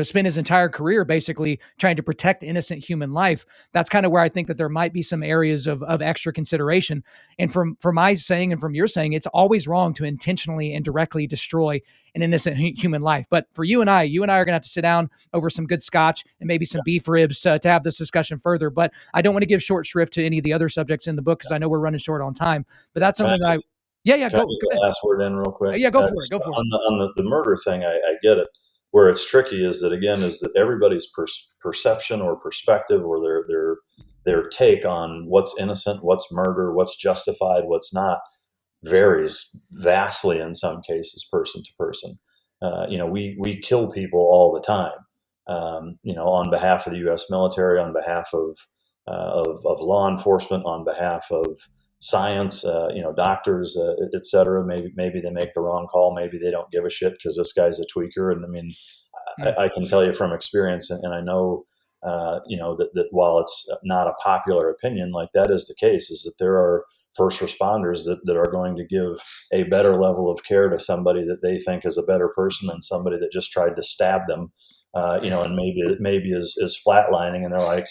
spent his entire career basically trying to protect innocent human life, that's kind of where I think that there might be some areas of extra consideration. And from my saying and from your saying, it's always wrong to intentionally and directly destroy an innocent human life. But for you and I are going to have to sit down over some good scotch and maybe some beef ribs to have this discussion further. But I don't want to give short shrift to any of the other subjects in the book because I know we're running short on time. But that's something that Can I get the last word in real quick? Yeah, go for it. Go for it. On the murder thing, I get it. Where it's tricky is that everybody's perception or perspective or their take on what's innocent, what's murder, what's justified, what's not, varies vastly in some cases, person to person. We kill people all the time, on behalf of the U.S. military, on behalf of law enforcement, on behalf of science, doctors, et cetera. Maybe they make the wrong call. Maybe they don't give a shit because this guy's a tweaker. And I mean, I can tell you from experience, and I know, that while it's not a popular opinion, like that is the case, is that there are first responders that are going to give a better level of care to somebody that they think is a better person than somebody that just tried to stab them, and maybe is flatlining, and they're like,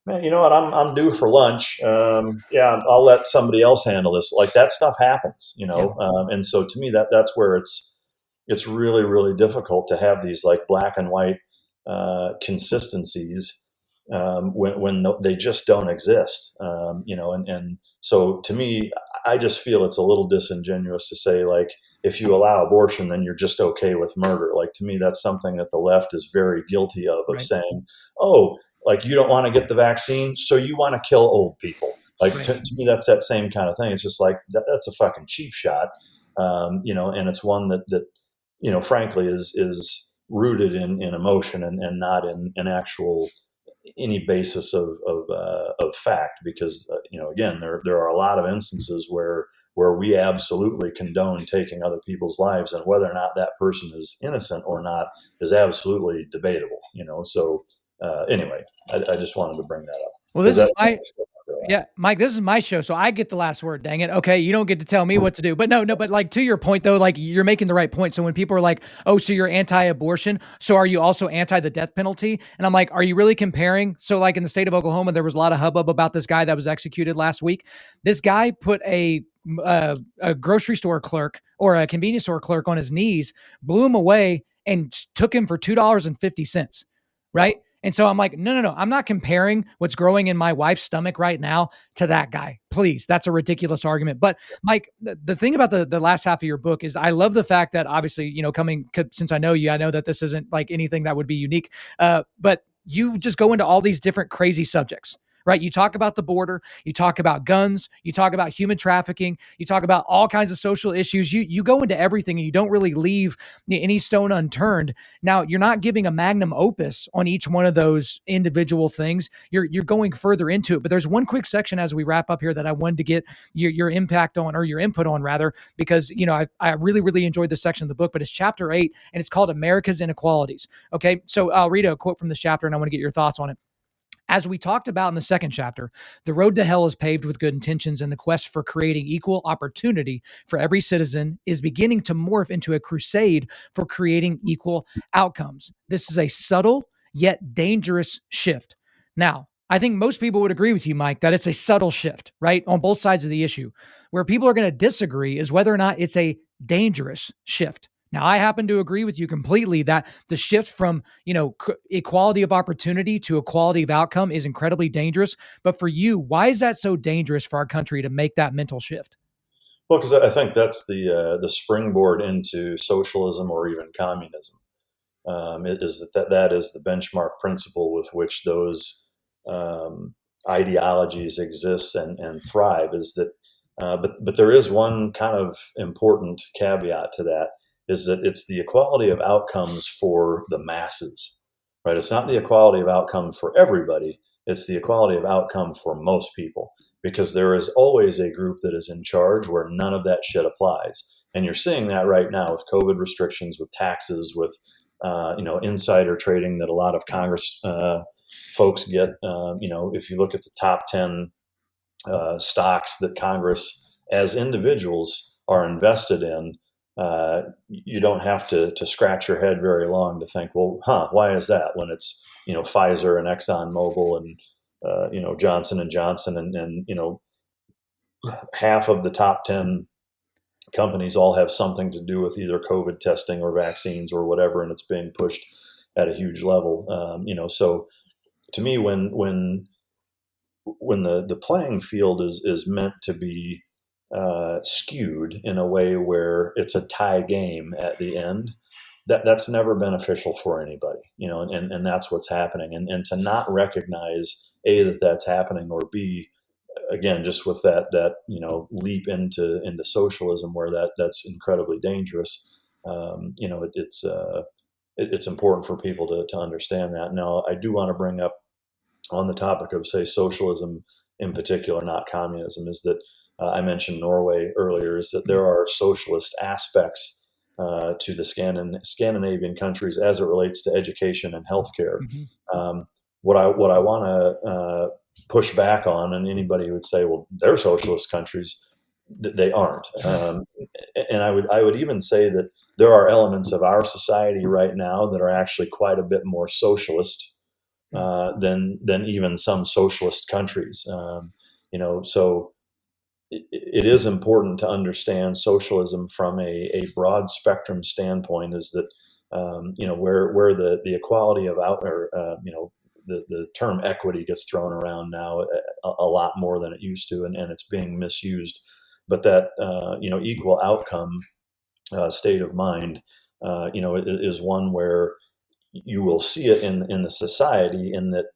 man, you know what? I'm due for lunch. Yeah, I'll let somebody else handle this. Like that stuff happens, and so to me, that's where it's really, really difficult to have these like black and white consistencies when they just don't exist. And so to me, I just feel it's a little disingenuous to say like, if you allow abortion, then you're just okay with murder. Like to me, that's something that the left is very guilty of Right. saying, oh, like you don't want to get the vaccine, so you want to kill old people. Like Right. to me, that's that same kind of thing. It's just like that's a fucking cheap shot, and it's one that frankly is rooted in emotion and not in actual any basis of fact. Because again, there are a lot of instances where we absolutely condone taking other people's lives, and whether or not that person is innocent or not is absolutely debatable. So anyway, I just wanted to bring that up. Well, Mike, this is my show, so I get the last word. Dang it. Okay. You don't get to tell me what to do, but no, but like to your point though, like you're making the right point. So when people are like, oh, so you're anti-abortion, so are you also anti the death penalty? And I'm like, are you really comparing? So like in the state of Oklahoma, there was a lot of hubbub about this guy that was executed last week. This guy put a grocery store clerk or a convenience store clerk on his knees, blew him away and took him for $2.50. Right. And so I'm like, no, I'm not comparing what's growing in my wife's stomach right now to that guy. Please, that's a ridiculous argument. But Mike, the thing about the last half of your book is I love the fact that obviously, since I know you, I know that this isn't like anything that would be unique, but you just go into all these different crazy subjects. Right. You talk about the border, you talk about guns, you talk about human trafficking, you talk about all kinds of social issues. You go into everything and you don't really leave any stone unturned. Now, you're not giving a magnum opus on each one of those individual things. You're going further into it. But there's one quick section as we wrap up here that I wanted to get your impact on, or your input on rather, because, I really, really enjoyed this section of the book, but it's chapter 8 and it's called America's Inequalities. Okay. So I'll read a quote from this chapter and I want to get your thoughts on it. As we talked about in the second chapter, the road to hell is paved with good intentions, and the quest for creating equal opportunity for every citizen is beginning to morph into a crusade for creating equal outcomes. This is a subtle yet dangerous shift. Now, I think most people would agree with you, Mike, that it's a subtle shift, right? On both sides of the issue. Where people are going to disagree is whether or not it's a dangerous shift. Now, I happen to agree with you completely that the shift from, equality of opportunity to equality of outcome is incredibly dangerous. But for you, why is that so dangerous for our country to make that mental shift? Well, because I think that's the springboard into socialism or even communism. It is that is the benchmark principle with which those um, ideologies exist and thrive. Is that, but there is one kind of important caveat to that, is that it's the equality of outcomes for the masses, right? It's not the equality of outcome for everybody. It's the equality of outcome for most people, because there is always a group that is in charge where none of that shit applies. And you're seeing that right now with COVID restrictions, with taxes, with insider trading that a lot of Congress folks get. If you look at the top 10 stocks that Congress, as individuals, are invested in, you don't have to scratch your head very long to think, well, why is that? When it's Pfizer and Exxon Mobil and Johnson and Johnson and half of the top 10 companies all have something to do with either COVID testing or vaccines or whatever, and it's being pushed at a huge level. So to me, when the playing field is meant to be skewed in a way where it's a tie game at the end, that's never beneficial for anybody, and that's what's happening. And to not recognize that that's happening, or B, again, just with that leap into socialism, where that's incredibly dangerous. It's important for people to understand that. Now, I do want to bring up, on the topic of, say, socialism in particular, not communism, is that I mentioned Norway earlier, is that there are socialist aspects to the Scandinavian countries as it relates to education and healthcare. What I want to push back on, and anybody who would say, well, they're socialist countries, they aren't. And I would even say that there are elements of our society right now that are actually quite a bit more socialist than even some socialist countries. So it is important to understand socialism from a broad spectrum standpoint. Is that where the equality of the term equity gets thrown around now a lot more than it used to, and it's being misused. But that equal outcome state of mind, is one where you will see it in the society, in that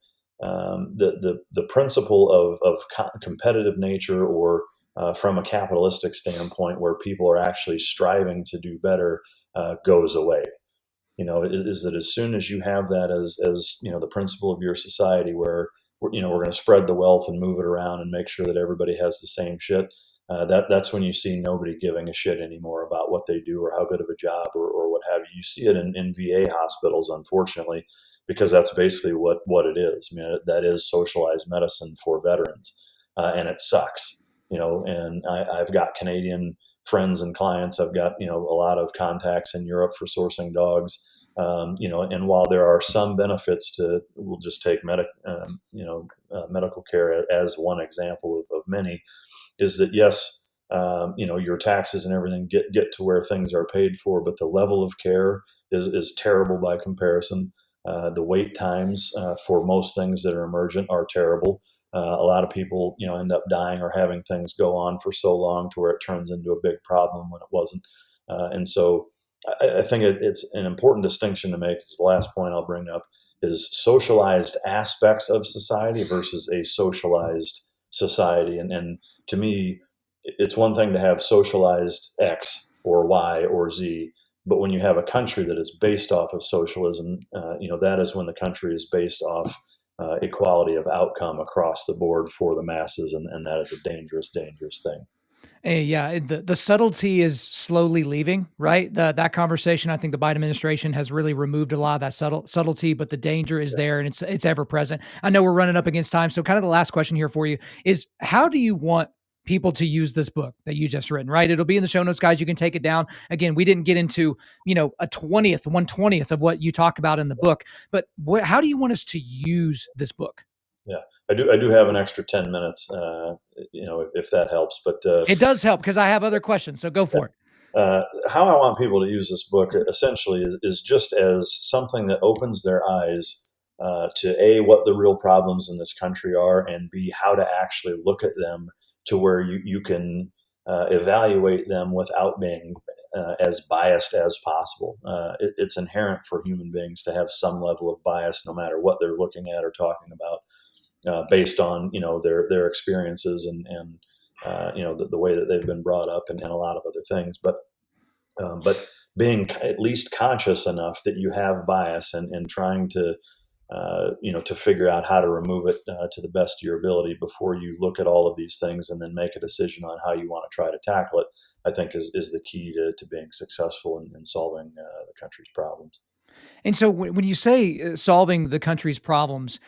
the principle of competitive nature, or from a capitalistic standpoint, where people are actually striving to do better, goes away. Is that as soon as you have that as the principle of your society, where we're going to spread the wealth and move it around and make sure that everybody has the same shit, that's when you see nobody giving a shit anymore about what they do or how good of a job or what have you. You see it in VA hospitals, unfortunately, because that's basically what it is. I mean, that is socialized medicine for veterans, and it sucks. And I've got Canadian friends and clients. I've got a lot of contacts in Europe for sourcing dogs. And while there are some benefits to, we'll just take medical care as one example of many, is that yes, your taxes and everything get to where things are paid for, but the level of care is terrible by comparison. The wait times for most things that are emergent are terrible. A lot of people, end up dying or having things go on for so long to where it turns into a big problem when it wasn't. And so I think it's an important distinction to make. It's the last point I'll bring up, is socialized aspects of society versus a socialized society. And to me, it's one thing to have socialized X or Y or Z, but when you have a country that is based off of socialism, that is when the country is based off equality of outcome across the board for the masses, and that is a dangerous, dangerous thing. Yeah, the subtlety is slowly leaving, right? That conversation, I think the Biden administration has really removed a lot of that subtlety, but the danger is there, and it's ever present. I know we're running up against time, so kind of the last question here for you is, how do you want people to use this book that you just written, right? It'll be in the show notes, guys. You can take it down. Again, we didn't get into, a 1/20th of what you talk about in the book, but how do you want us to use this book? Yeah, I do have an extra 10 minutes, if that helps. But It does help because I have other questions, so go for it. how I want people to use this book essentially is just as something that opens their eyes to A, what the real problems in this country are, and B, how to actually look at them to where you can evaluate them without being as biased as possible. It's inherent for human beings to have some level of bias, no matter what they're looking at or talking about, based on their experiences and the way that they've been brought up and a lot of other things. But being at least conscious enough that you have bias and trying to figure out how to remove it to the best of your ability before you look at all of these things and then make a decision on how you want to try to tackle it, I think is the key to being successful in solving the country's problems. And so when you say solving the country's problems,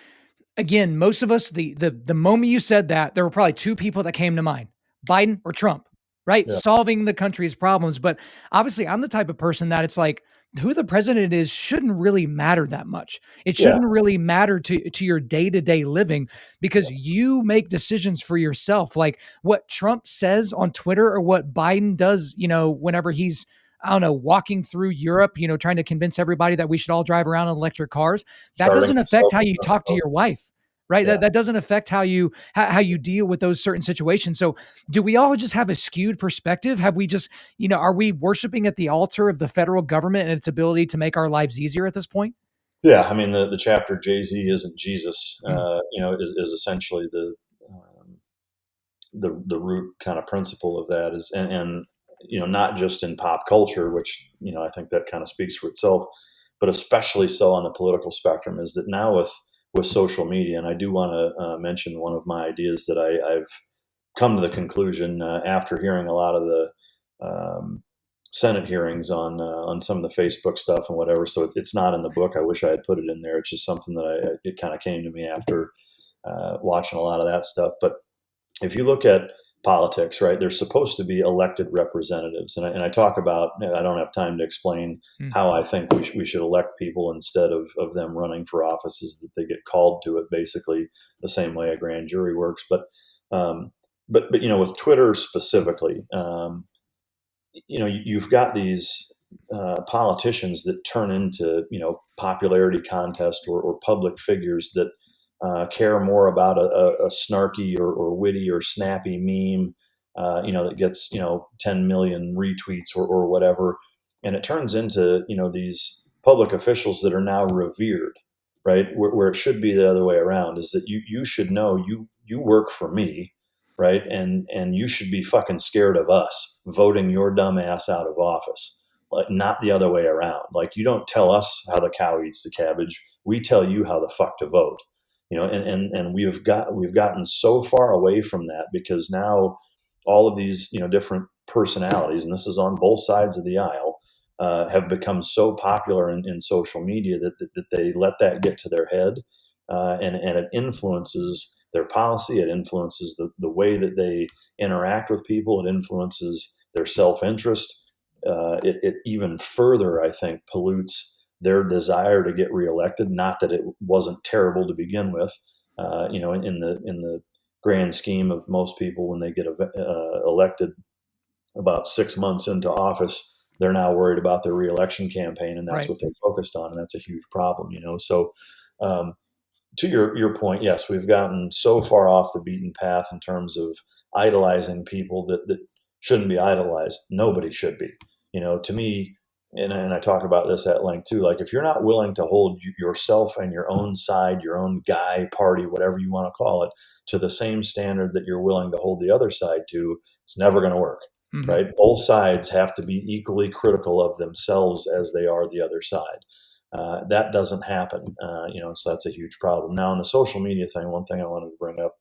again, most of us, the moment you said that, there were probably two people that came to mind: Biden or Trump, right? Yeah. Solving the country's problems. But obviously, I'm the type of person that it's like who the president is shouldn't really matter that much. It Yeah. shouldn't really matter to your day-to-day living because you make decisions for yourself. Like what Trump says on Twitter or what Biden does, whenever he's, I don't know, walking through Europe, trying to convince everybody that we should all drive around in electric cars. That Starving doesn't affect himself how with you Trump talk to vote. your wife, right? Yeah. That doesn't affect how you deal with those certain situations. So do we all just have a skewed perspective? Have we just, are we worshiping at the altar of the federal government and its ability to make our lives easier at this point? Yeah. I mean, the chapter Jay-Z isn't Jesus, Mm, is essentially um, the root kind of principle of that is, and not just in pop culture, which I think that kind of speaks for itself, but especially so on the political spectrum, is that now with social media. And I do want to mention one of my ideas that I've come to the conclusion after hearing a lot of the Senate hearings on some of the Facebook stuff and whatever. So it's not in the book. I wish I had put it in there. It's just something that it kind of came to me after watching a lot of that stuff. But if you look at politics, right, they're supposed to be elected representatives. And I talk about, I don't have time to explain mm, how I think we should elect people instead of them running for offices that they get called to it, basically the same way a grand jury works. Um, but with Twitter specifically, you've got these politicians that turn into popularity contest or public figures that care more about a snarky or witty or snappy meme, that gets 10 million retweets or whatever, and it turns into these public officials that are now revered, right? Where it should be the other way around, is that you should know you work for me, right? And you should be fucking scared of us voting your dumb ass out of office, like not the other way around. Like you don't tell us how the cow eats the cabbage, we tell you how the fuck to vote. And we've gotten so far away from that because now all of these different personalities, and this is on both sides of the aisle, have become so popular in social media that they let that get to their head, and it influences their policy. It influences the way that they interact with people. It influences their self-interest. It even further, I think, pollutes their desire to get reelected. Not that it wasn't terrible to begin with, in the grand scheme of most people, when they get elected about 6 months into office, they're now worried about their reelection campaign, and that's right. what they're focused on, and that's a huge problem. So um, to your point, yes, we've gotten so far off the beaten path in terms of idolizing people that shouldn't be idolized. Nobody should be. To me, and I talk about this at length too. Like if you're not willing to hold yourself and your own side, your own guy, party, whatever you want to call it, to the same standard that you're willing to hold the other side to, it's never going to work. Mhm. Right? Both sides have to be equally critical of themselves as they are the other side. That doesn't happen, so that's a huge problem. Now, on the social media thing, one thing I wanted to bring up,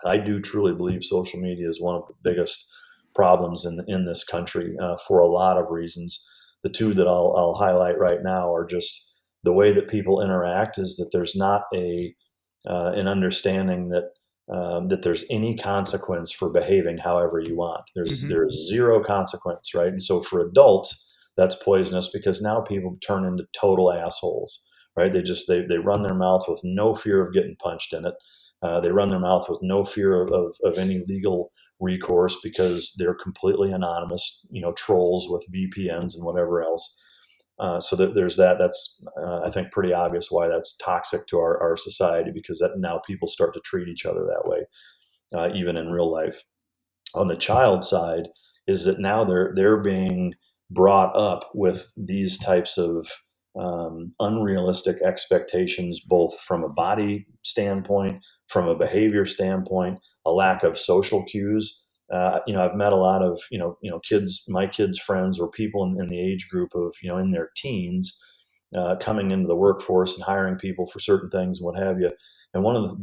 I do truly believe social media is one of the biggest problems in this country, for a lot of reasons. The two that I'll highlight right now are just the way that people interact. Is that there's not an understanding that there's any consequence for behaving however you want. Mhm. There's zero consequence, right? And so for adults, that's poisonous because now people turn into total assholes, right? They run their mouth with no fear of getting punched in it. They run their mouth with no fear of any legal recourse because they're completely anonymous, trolls with VPNs and whatever else. So there's that. That's, I think, pretty obvious why that's toxic to our society, because that now people start to treat each other that way, even in real life. On the child side is that now they're being brought up with these types of unrealistic expectations, both from a body standpoint, from a behavior standpoint, a lack of social cues. I've met a lot of kids, my kids' friends, or people in the age group of in their teens, coming into the workforce and hiring people for certain things and what have you. And one of the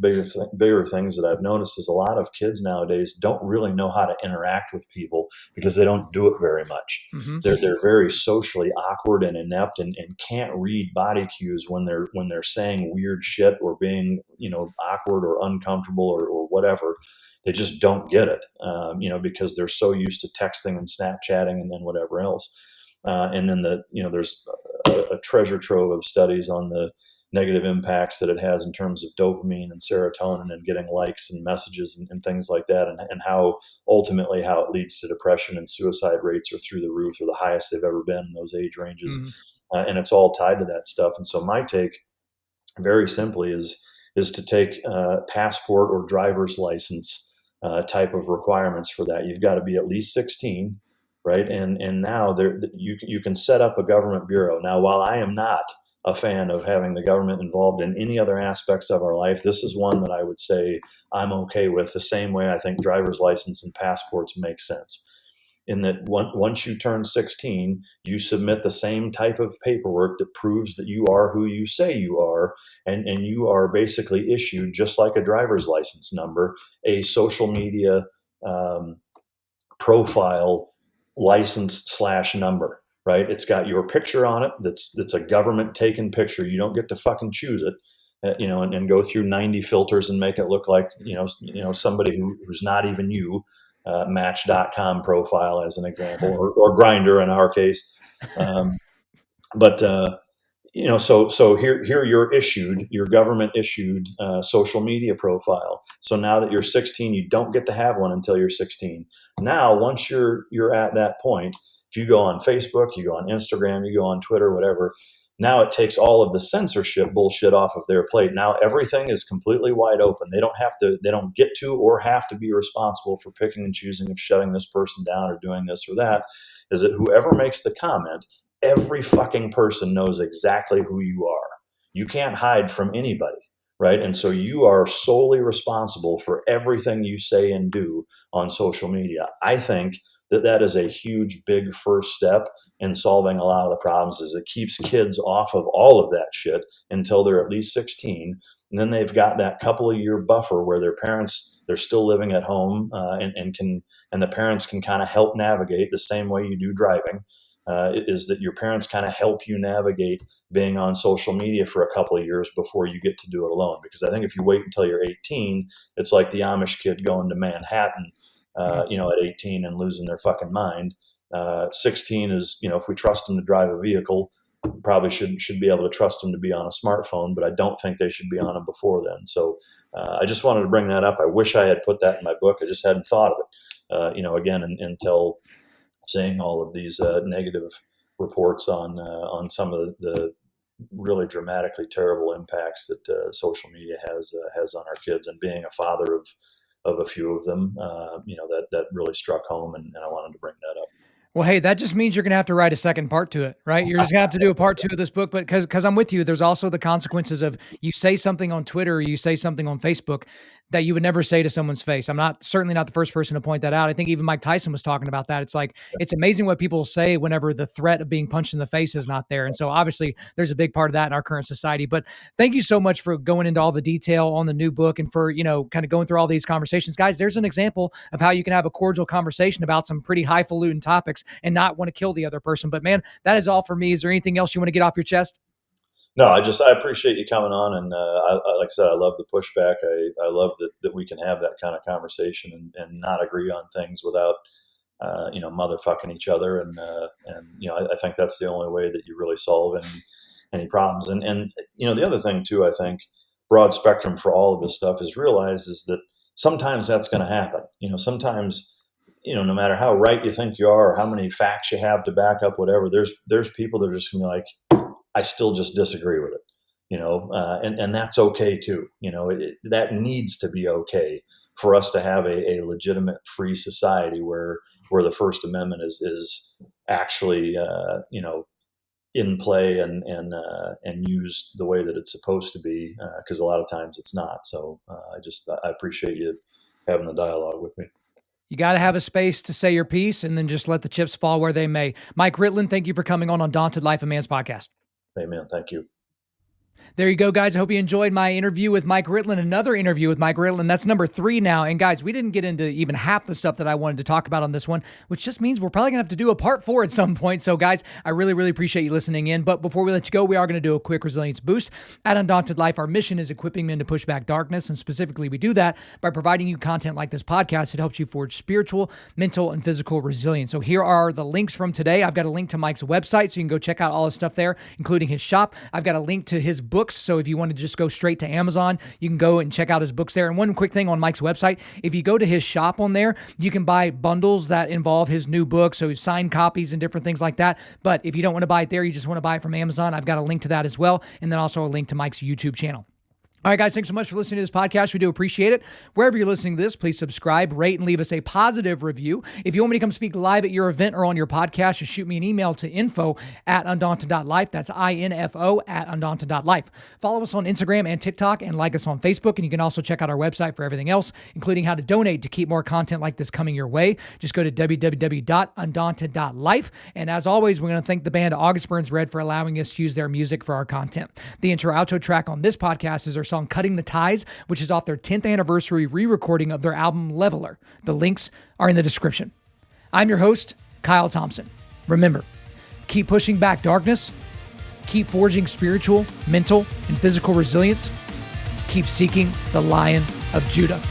bigger things that I've noticed is a lot of kids nowadays don't really know how to interact with people because they don't do it very much. Mm-hmm. They're very socially awkward and inept, and can't read body cues when they're saying weird shit or being awkward or uncomfortable or whatever. They just don't get it, because they're so used to texting and Snapchatting and then whatever else. And then there's a treasure trove of studies on the negative impacts that it has in terms of dopamine and serotonin and getting likes and messages and things like that, and how ultimately how it leads to depression, and suicide rates are through the roof, or the highest they've ever been in those age ranges. Mm-hmm. And it's all tied to that stuff. And so my take, very simply, is to take passport or driver's license type of requirements for that. You've got to be at least 16, right? And now you can set up a government bureau. Now, while I am not a fan of having the government involved in any other aspects of our life, this is one that I would say I'm okay with, the same way I think driver's license and passports make sense. In that once you turn 16, you submit the same type of paperwork that proves that you are who you say you are, and you are basically issued, just like a driver's license number, a social media profile license / number. Right? It's got your picture on it. That's a government taken picture. You don't get to fucking choose it, and go through 90 filters and make it look like somebody who's not even you. Match.com profile, as an example, or Grindr in our case. But so here you're issued your government issued social media profile. So now that you're 16, you don't get to have one until you're 16. Now, once you're at that point, if you go on Facebook, you go on Instagram, you go on Twitter, whatever, now it takes all of the censorship bullshit off of their plate. Now everything is completely wide open. They don't get to or have to be responsible for picking and choosing of shutting this person down or doing this or that. Is that whoever makes the comment, every fucking person knows exactly who you are. You can't hide from anybody, right? And so you are solely responsible for everything you say and do on social media. I think that is a huge, big first step in solving a lot of the problems. Is it keeps kids off of all of that shit until they're at least 16. And then they've got that couple of year buffer where they're still living at home, and the parents can kind of help navigate the same way you do driving. Is that your parents kind of help you navigate being on social media for a couple of years before you get to do it alone. Because I think if you wait until you're 18, it's like the Amish kid going to Manhattan, at 18 and losing their fucking mind. 16 is, if we trust them to drive a vehicle, probably should be able to trust them to be on a smartphone, but I don't think they should be on them before then. So I just wanted to bring that up. I wish I had put that in my book. I just hadn't thought of it, again, until seeing all of these negative reports on some of the really dramatically terrible impacts that social media has on our kids, and being a father of a few of them, that really struck home, and I wanted to bring that up. Well, hey, that just means you're going to have to write a second part to it, right? You're just going to have to do a part 2 of this book, but because I'm with you, there's also the consequences of you say something on Twitter or you say something on Facebook that you would never say to someone's face. I'm certainly not the first person to point that out. I think even Mike Tyson was talking about that. It's like, it's amazing what people say whenever the threat of being punched in the face is not there. And so obviously there's a big part of that in our current society, but thank you so much for going into all the detail on the new book and for, kind of going through all these conversations. Guys, there's an example of how you can have a cordial conversation about some pretty highfalutin topics and not want to kill the other person. But man, that is all for me. Is there anything else you want to get off your chest? No, I appreciate you coming on, and like I said, I love the pushback. I love that we can have that kind of conversation and not agree on things without motherfucking each other, and I think that's the only way that you really solve any problems. And the other thing too, I think, broad spectrum for all of this stuff is realize is that sometimes that's going to happen. Sometimes, no matter how right you think you are or how many facts you have to back up whatever, there's people that are just going to be like, I still just disagree with it, and that's okay too. That needs to be okay for us to have a legitimate free society where the First Amendment is actually, in play and used the way that it's supposed to be, because a lot of times it's not. So I appreciate you having the dialogue with me. You got to have a space to say your piece and then just let the chips fall where they may. Mike Ritland, thank you for coming on Undaunted.Life, a Man's podcast. Amen. Thank you. There you go, guys. I hope you enjoyed my interview with Mike Ritland, another interview with Mike Ritland. That's number 3 now. And guys, we didn't get into even half the stuff that I wanted to talk about on this one, which just means we're probably going to have to do a part 4 at some point. So guys, I really, really appreciate you listening in. But before we let you go, we are going to do a quick resilience boost. At Undaunted Life, our mission is equipping men to push back darkness. And specifically, we do that by providing you content like this podcast. It helps you forge spiritual, mental, and physical resilience. So here are the links from today. I've got a link to Mike's website, so you can go check out all his stuff there, including his shop. I've got a link to his books. So if you want to just go straight to Amazon, you can go and check out his books there. And one quick thing on Mike's website, if you go to his shop on there, you can buy bundles that involve his new book, so signed copies and different things like that. But if you don't want to buy it there, you just want to buy it from Amazon, I've got a link to that as well. And then also a link to Mike's YouTube channel. All right, guys, thanks so much for listening to this podcast. We do appreciate it. Wherever you're listening to this, please subscribe, rate, and leave us a positive review. If you want me to come speak live at your event or on your podcast, just shoot me an email to info@Undaunted.Life. That's info@Undaunted.Life. Follow us on Instagram and TikTok and like us on Facebook. And you can also check out our website for everything else, including how to donate to keep more content like this coming your way. Just go to www.Undaunted.Life. And as always, we're going to thank the band August Burns Red for allowing us to use their music for our content. The intro-outro track on this podcast is our song Cutting the Ties, which is off their 10th anniversary re-recording of their album Leveler. The links are in the description. I'm your host, Kyle Thompson. Remember, keep pushing back darkness, keep forging spiritual, mental, and physical resilience, keep seeking the Lion of Judah.